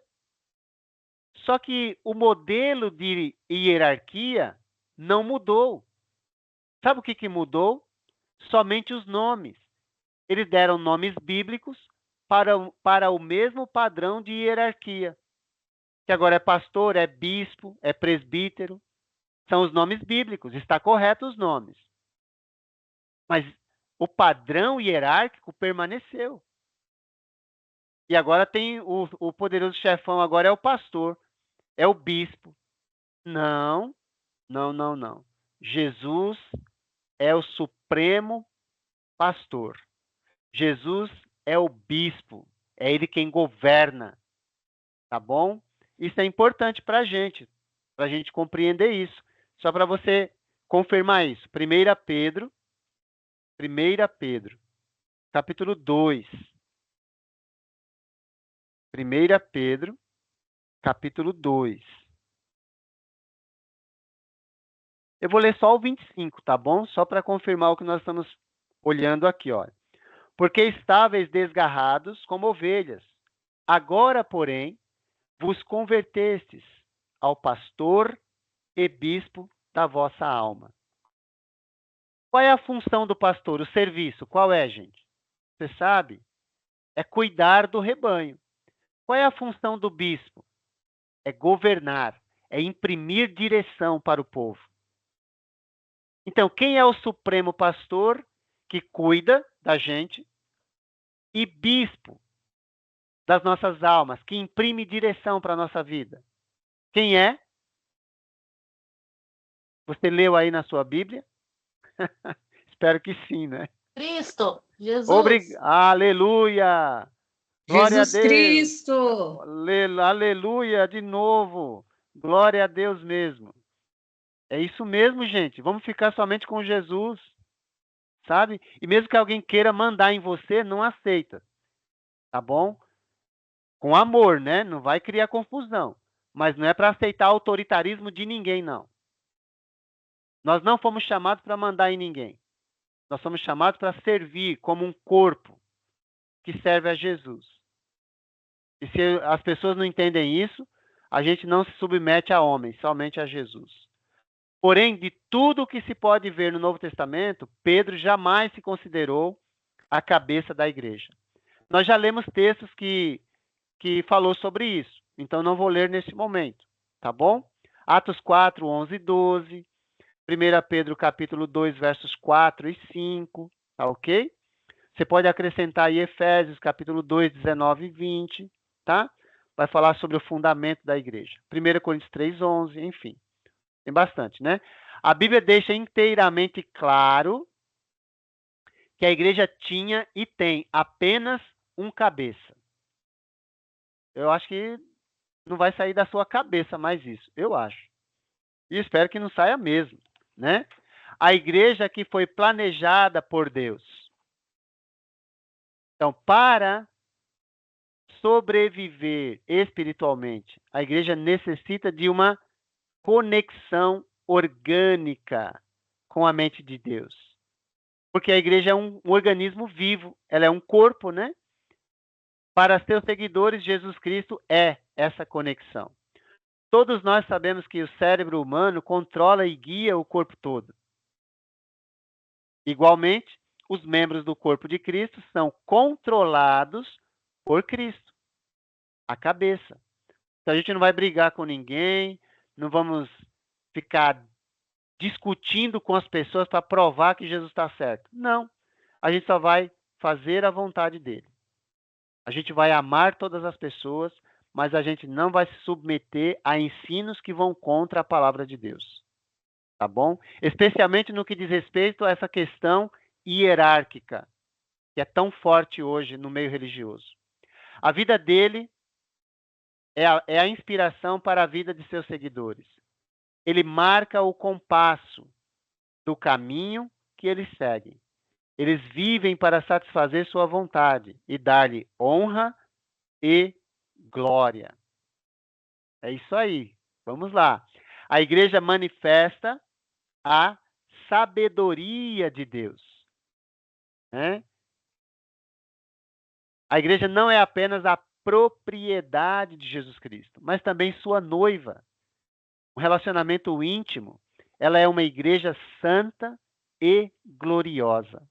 só que o modelo de hierarquia não mudou. Sabe o que mudou? Somente os nomes. Eles deram nomes bíblicos para o mesmo padrão de hierarquia. Que agora é pastor, é bispo, é presbítero. São os nomes bíblicos. Está correto os nomes. Mas o padrão hierárquico permaneceu. E agora tem o poderoso chefão, agora é o pastor, é o bispo. Não. Jesus é o supremo pastor. Jesus é o bispo. É ele quem governa. Tá bom? Isso é importante para a gente compreender isso. Só para você confirmar isso. 1 Pedro, capítulo 2. 1 Pedro, capítulo 2. Eu vou ler só o 25, tá bom? Só para confirmar o que nós estamos olhando aqui, ó. Porque estáveis desgarrados como ovelhas, agora, porém, vos convertestes ao pastor e bispo da vossa alma. Qual é a função do pastor? O serviço. Qual é, gente? Você sabe? É cuidar do rebanho. Qual é a função do bispo? É governar, é imprimir direção para o povo. Então, quem é o supremo pastor que cuida da gente? E bispo das nossas almas, que imprime direção para a nossa vida. Quem é? Você leu aí na sua Bíblia? Espero que sim, né? Cristo, Jesus. Aleluia! Glória a Jesus Deus! Cristo. Aleluia de novo! Glória a Deus mesmo. É isso mesmo, gente. Vamos ficar somente com Jesus, sabe? E mesmo que alguém queira mandar em você, não aceita. Tá bom? Com amor, né? Não vai criar confusão. Mas não é para aceitar autoritarismo de ninguém, não. Nós não fomos chamados para mandar em ninguém. Nós somos chamados para servir como um corpo que serve a Jesus. E se as pessoas não entendem isso, a gente não se submete a homens, somente a Jesus. Porém, de tudo o que se pode ver no Novo Testamento, Pedro jamais se considerou a cabeça da igreja. Nós já lemos textos que falou sobre isso, então não vou ler nesse momento, tá bom? Atos 4, 11 e 12, 1 Pedro capítulo 2, versos 4 e 5, tá ok? Você pode acrescentar aí Efésios capítulo 2, 19 e 20, tá? Vai falar sobre o fundamento da igreja. 1 Coríntios 3, 11, enfim. Tem bastante, né? A Bíblia deixa inteiramente claro que a igreja tinha e tem apenas um cabeça. Eu acho que não vai sair da sua cabeça mais isso. Eu acho. E espero que não saia mesmo. né? A igreja que foi planejada por Deus. Então, para sobreviver espiritualmente, a igreja necessita de uma conexão orgânica com a mente de Deus. Porque a igreja é um organismo vivo, ela é um corpo, né? Para seus seguidores, Jesus Cristo é essa conexão. Todos nós sabemos que o cérebro humano controla e guia o corpo todo. Igualmente, os membros do corpo de Cristo são controlados por Cristo, a cabeça. Então a gente não vai brigar com ninguém, não vamos ficar discutindo com as pessoas para provar que Jesus está certo. Não. A gente só vai fazer a vontade dele. A gente vai amar todas as pessoas, mas a gente não vai se submeter a ensinos que vão contra a palavra de Deus. Tá bom? Especialmente no que diz respeito a essa questão hierárquica, que é tão forte hoje no meio religioso. A vida dele é a inspiração para a vida de seus seguidores. Ele marca o compasso do caminho que eles seguem. Eles vivem para satisfazer sua vontade e dar-lhe honra e glória. É isso aí. Vamos lá. A igreja manifesta a sabedoria de Deus. Né? A igreja não é apenas a propriedade de Jesus Cristo, mas também sua noiva. Um relacionamento íntimo. Ela é uma igreja santa e gloriosa.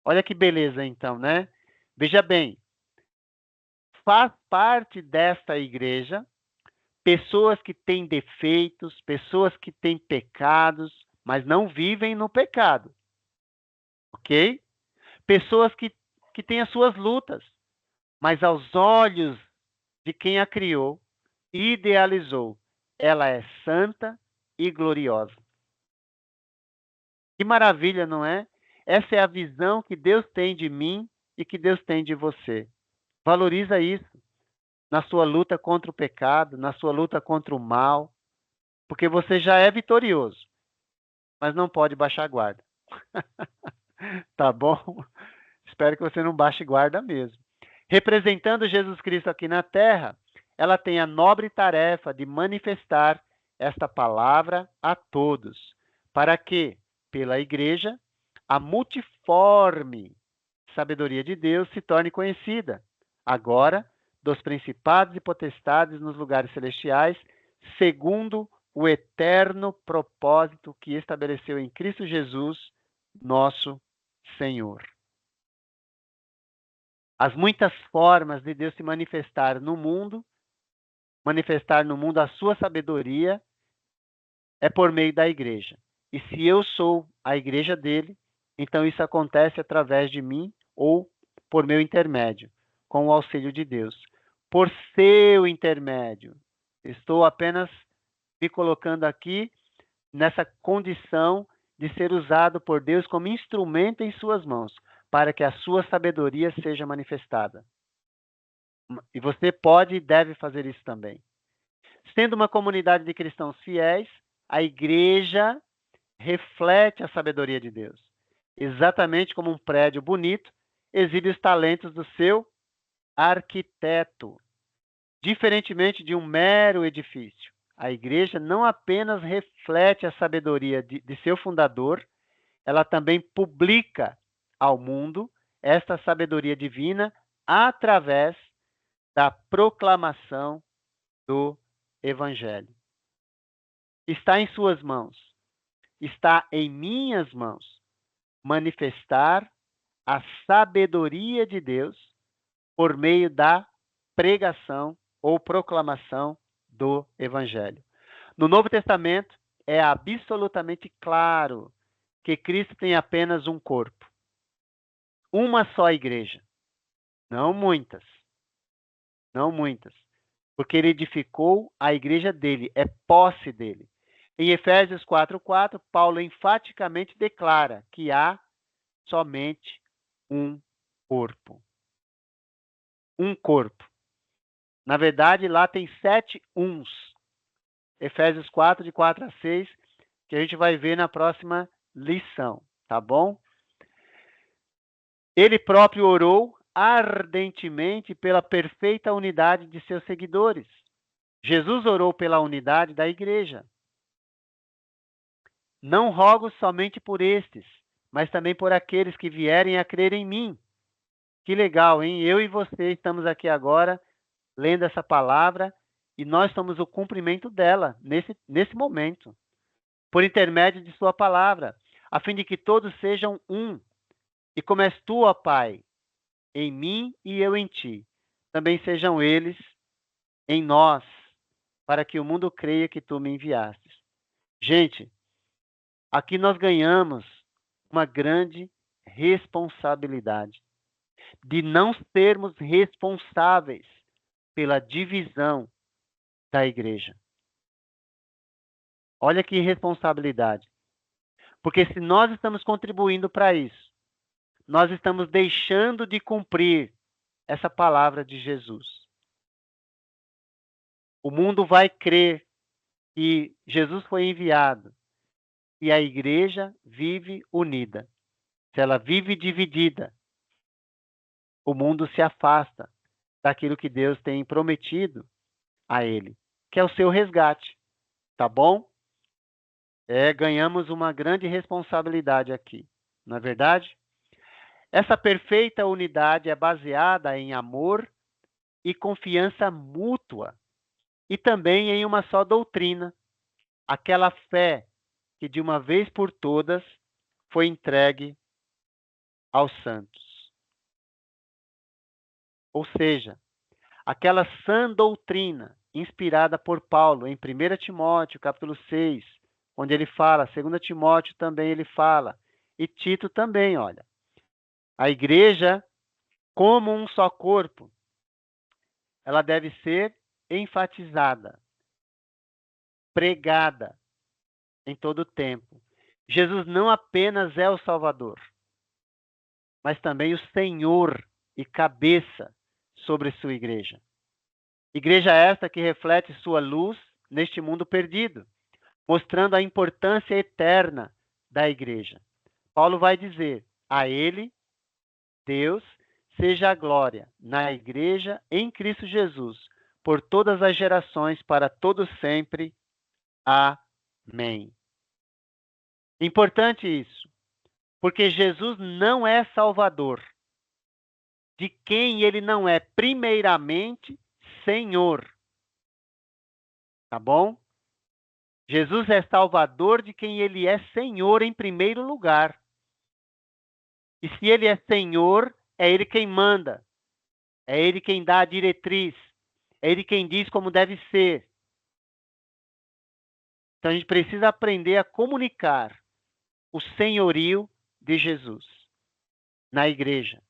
Olha que beleza, então, né? Veja bem, faz parte desta igreja pessoas que têm defeitos, pessoas que têm pecados, mas não vivem no pecado. Ok? Pessoas que têm as suas lutas, mas aos olhos de quem a criou e idealizou, ela é santa e gloriosa. Que maravilha, não é? Essa é a visão que Deus tem de mim e que Deus tem de você. Valoriza isso na sua luta contra o pecado, na sua luta contra o mal, porque você já é vitorioso, mas não pode baixar a guarda. Tá bom? Espero que você não baixe guarda mesmo. Representando Jesus Cristo aqui na terra, ela tem a nobre tarefa de manifestar esta palavra a todos, para que, pela igreja, a multiforme sabedoria de Deus se torne conhecida, agora, dos principados e potestades nos lugares celestiais, segundo o eterno propósito que estabeleceu em Cristo Jesus, nosso Senhor. As muitas formas de Deus se manifestar no mundo a sua sabedoria, é por meio da igreja. E se eu sou a igreja dele, então isso acontece através de mim ou por meu intermédio, com o auxílio de Deus. Por seu intermédio. Estou apenas me colocando aqui nessa condição de ser usado por Deus como instrumento em suas mãos, para que a sua sabedoria seja manifestada. E você pode e deve fazer isso também. Sendo uma comunidade de cristãos fiéis, a igreja reflete a sabedoria de Deus. Exatamente como um prédio bonito exibe os talentos do seu arquiteto. Diferentemente de um mero edifício, a igreja não apenas reflete a sabedoria de seu fundador, ela também publica ao mundo esta sabedoria divina através da proclamação do Evangelho. Está em suas mãos, está em minhas mãos, manifestar a sabedoria de Deus por meio da pregação ou proclamação do Evangelho. No Novo Testamento, é absolutamente claro que Cristo tem apenas um corpo, uma só igreja, não muitas, porque ele edificou a igreja dele, é posse dele. Em Efésios 4:4, Paulo enfaticamente declara que há somente um corpo. Um corpo. Na verdade, lá tem 7 uns. Efésios 4, de 4 a 6, que a gente vai ver na próxima lição, tá bom? Ele próprio orou ardentemente pela perfeita unidade de seus seguidores. Jesus orou pela unidade da igreja. Não rogo somente por estes, mas também por aqueles que vierem a crer em mim. Que legal, hein? Eu e você estamos aqui agora lendo essa palavra e nós somos o cumprimento dela nesse momento, por intermédio de sua palavra, a fim de que todos sejam um. E como és tu, ó Pai, em mim e eu em ti, também sejam eles em nós, para que o mundo creia que tu me enviastes. Gente, aqui nós ganhamos uma grande responsabilidade de não sermos responsáveis pela divisão da igreja. Olha que responsabilidade. Porque se nós estamos contribuindo para isso, nós estamos deixando de cumprir essa palavra de Jesus. O mundo vai crer que Jesus foi enviado e a igreja vive unida. Se ela vive dividida, o mundo se afasta daquilo que Deus tem prometido a ele, que é o seu resgate. Tá bom? Ganhamos uma grande responsabilidade aqui, não é verdade? Essa perfeita unidade é baseada em amor e confiança mútua e também em uma só doutrina, aquela fé que de uma vez por todas foi entregue aos santos. Ou seja, aquela sã doutrina inspirada por Paulo em 1 Timóteo, capítulo 6, onde ele fala, 2 Timóteo também ele fala, e Tito também, olha. A igreja, como um só corpo, ela deve ser enfatizada, pregada em todo o tempo. Jesus não apenas é o Salvador, mas também o Senhor e cabeça sobre sua igreja. Igreja esta que reflete sua luz neste mundo perdido, mostrando a importância eterna da igreja. Paulo vai dizer, a ele, Deus, seja a glória na igreja em Cristo Jesus, por todas as gerações, para todos sempre. Amém. Importante isso, porque Jesus não é Salvador, de quem ele não é primeiramente Senhor. Tá bom? Jesus é Salvador de quem ele é Senhor em primeiro lugar. E se ele é Senhor, é ele quem manda. É ele quem dá a diretriz. É ele quem diz como deve ser. Então a gente precisa aprender a comunicar o senhorio de Jesus na igreja.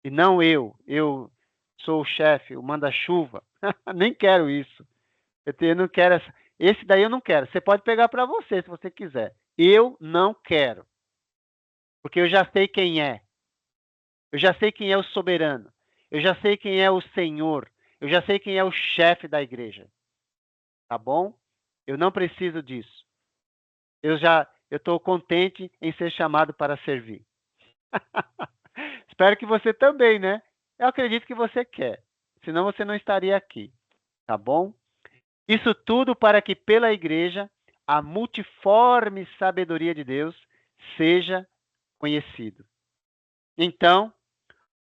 E não eu sou o chefe, o manda-chuva. Nem quero isso. Eu não quero essa. Esse daí eu não quero. Você pode pegar para você se você quiser. Eu não quero. Porque eu já sei quem é. Eu já sei quem é o soberano. Eu já sei quem é o Senhor. Eu já sei quem é o chefe da igreja. Tá bom? Eu não preciso disso. Eu estou contente em ser chamado para servir. Espero que você também, né? Eu acredito que você quer. Senão você não estaria aqui. Tá bom? Isso tudo para que pela igreja a multiforme sabedoria de Deus seja conhecido. Então,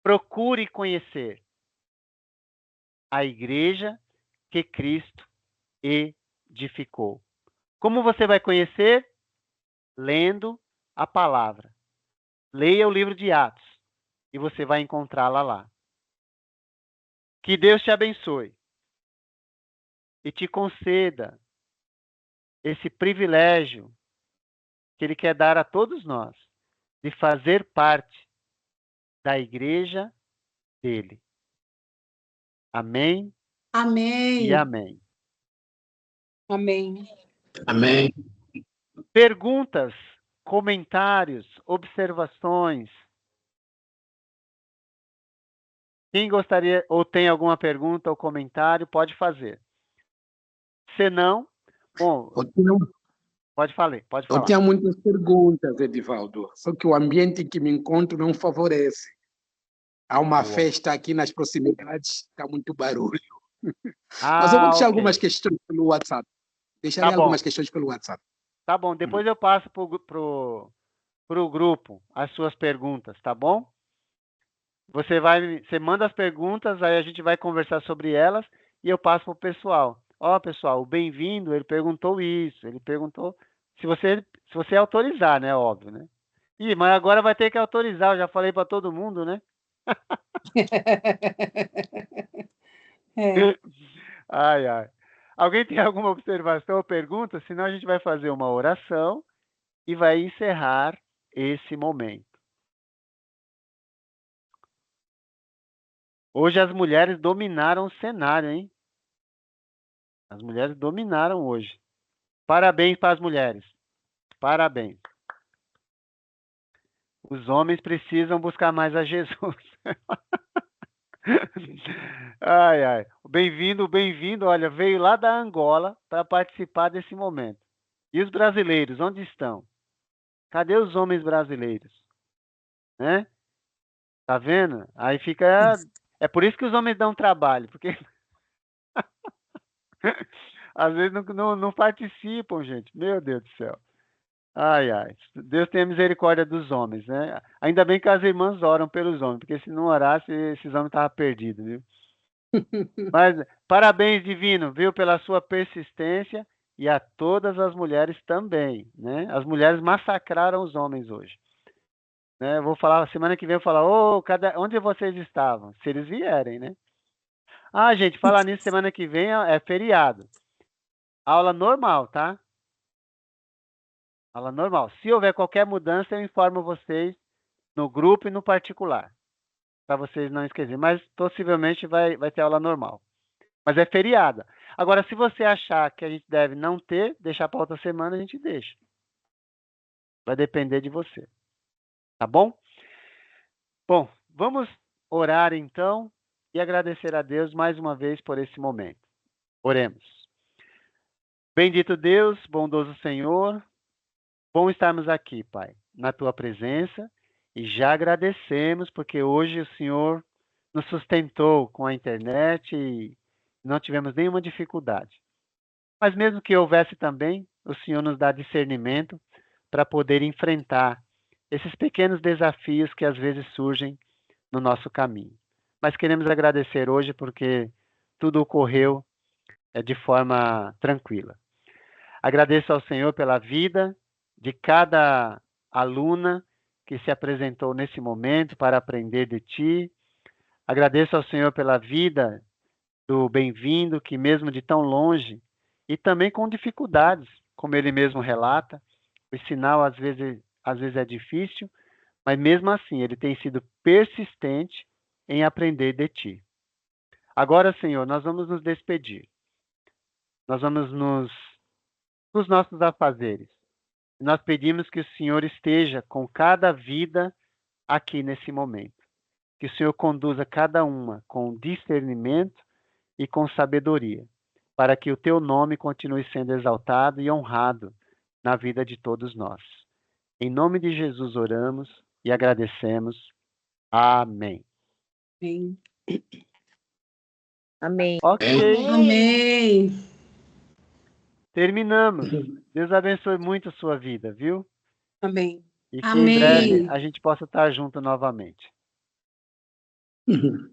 procure conhecer a igreja que Cristo edificou. Como você vai conhecer? Lendo a palavra. Leia o livro de Atos e você vai encontrá-la lá. Que Deus te abençoe e te conceda esse privilégio que Ele quer dar a todos nós, de fazer parte da igreja dele. Amém Amém. e amém. Amém. Amém. Perguntas, comentários, observações. Quem gostaria ou tem alguma pergunta ou comentário, pode fazer. Se não, bom, Pode falar, pode Eu falar. tinha muitas perguntas, Edivaldo, só que o ambiente em que me encontro não favorece. Há uma Boa. festa aqui nas proximidades, está muito barulho. Mas eu vou deixar algumas questões pelo WhatsApp. Deixarei algumas questões pelo WhatsApp. Tá bom, depois eu passo pro grupo as suas perguntas, tá bom? Você manda as perguntas, aí a gente vai conversar sobre elas e eu passo pro pessoal. Ó, pessoal, o bem-vindo, ele perguntou isso, ele perguntou se você autorizar, né, óbvio, né? Ih, mas agora vai ter que autorizar, eu já falei para todo mundo, né? Ai, ai. Alguém tem alguma observação ou pergunta? Senão a gente vai fazer uma oração e vai encerrar esse momento. Hoje as mulheres dominaram o cenário, hein? As mulheres dominaram hoje. Parabéns para as mulheres. Parabéns. Os homens precisam buscar mais a Jesus. Ai, ai. Bem-vindo, bem-vindo. Olha, veio lá da Angola para participar desse momento. E os brasileiros, onde estão? Cadê os homens brasileiros? Né? Tá vendo? Aí fica. É por isso que os homens dão trabalho, porque às vezes não participam, gente. Meu Deus do céu. Ai, ai. Deus tenha misericórdia dos homens, né? Ainda bem que as irmãs oram pelos homens, porque se não orasse, esses homens estavam perdidos, viu? Mas parabéns, divino, viu, pela sua persistência e a todas as mulheres também, né? As mulheres massacraram os homens hoje. Né? Eu vou falar, semana que vem eu vou falar, onde vocês estavam? Se eles vierem, né? Ah, gente, falar nisso, semana que vem é feriado. Aula normal, tá? Aula normal. Se houver qualquer mudança, eu informo vocês no grupo e no particular, para vocês não esquecerem. Mas possivelmente vai ter aula normal. Mas é feriada. Agora, se você achar que a gente deve não ter, deixar para outra semana, a gente deixa. Vai depender de você. Tá bom? Bom, vamos orar então e agradecer a Deus mais uma vez por esse momento. Oremos. Bendito Deus, bondoso Senhor, bom estarmos aqui, Pai, na Tua presença e já agradecemos porque hoje o Senhor nos sustentou com a internet e não tivemos nenhuma dificuldade. Mas mesmo que houvesse também, o Senhor nos dá discernimento para poder enfrentar esses pequenos desafios que às vezes surgem no nosso caminho. Mas queremos agradecer hoje porque tudo ocorreu de forma tranquila. Agradeço ao Senhor pela vida de cada aluna que se apresentou nesse momento para aprender de Ti. Agradeço ao Senhor pela vida do bem-vindo, que mesmo de tão longe, e também com dificuldades, como ele mesmo relata, o sinal às vezes é difícil, mas mesmo assim ele tem sido persistente em aprender de Ti. Agora, Senhor, nós vamos nos despedir. Nós vamos nos nossos afazeres. Nós pedimos que o Senhor esteja com cada vida aqui nesse momento. Que o Senhor conduza cada uma com discernimento e com sabedoria, para que o teu nome continue sendo exaltado e honrado na vida de todos nós. Em nome de Jesus oramos e agradecemos. Amém. Amém. Amém. Ok, Amém. terminamos. Deus abençoe muito a sua vida, viu? Amém. E que em breve Amém. a gente possa estar junto novamente. Uhum.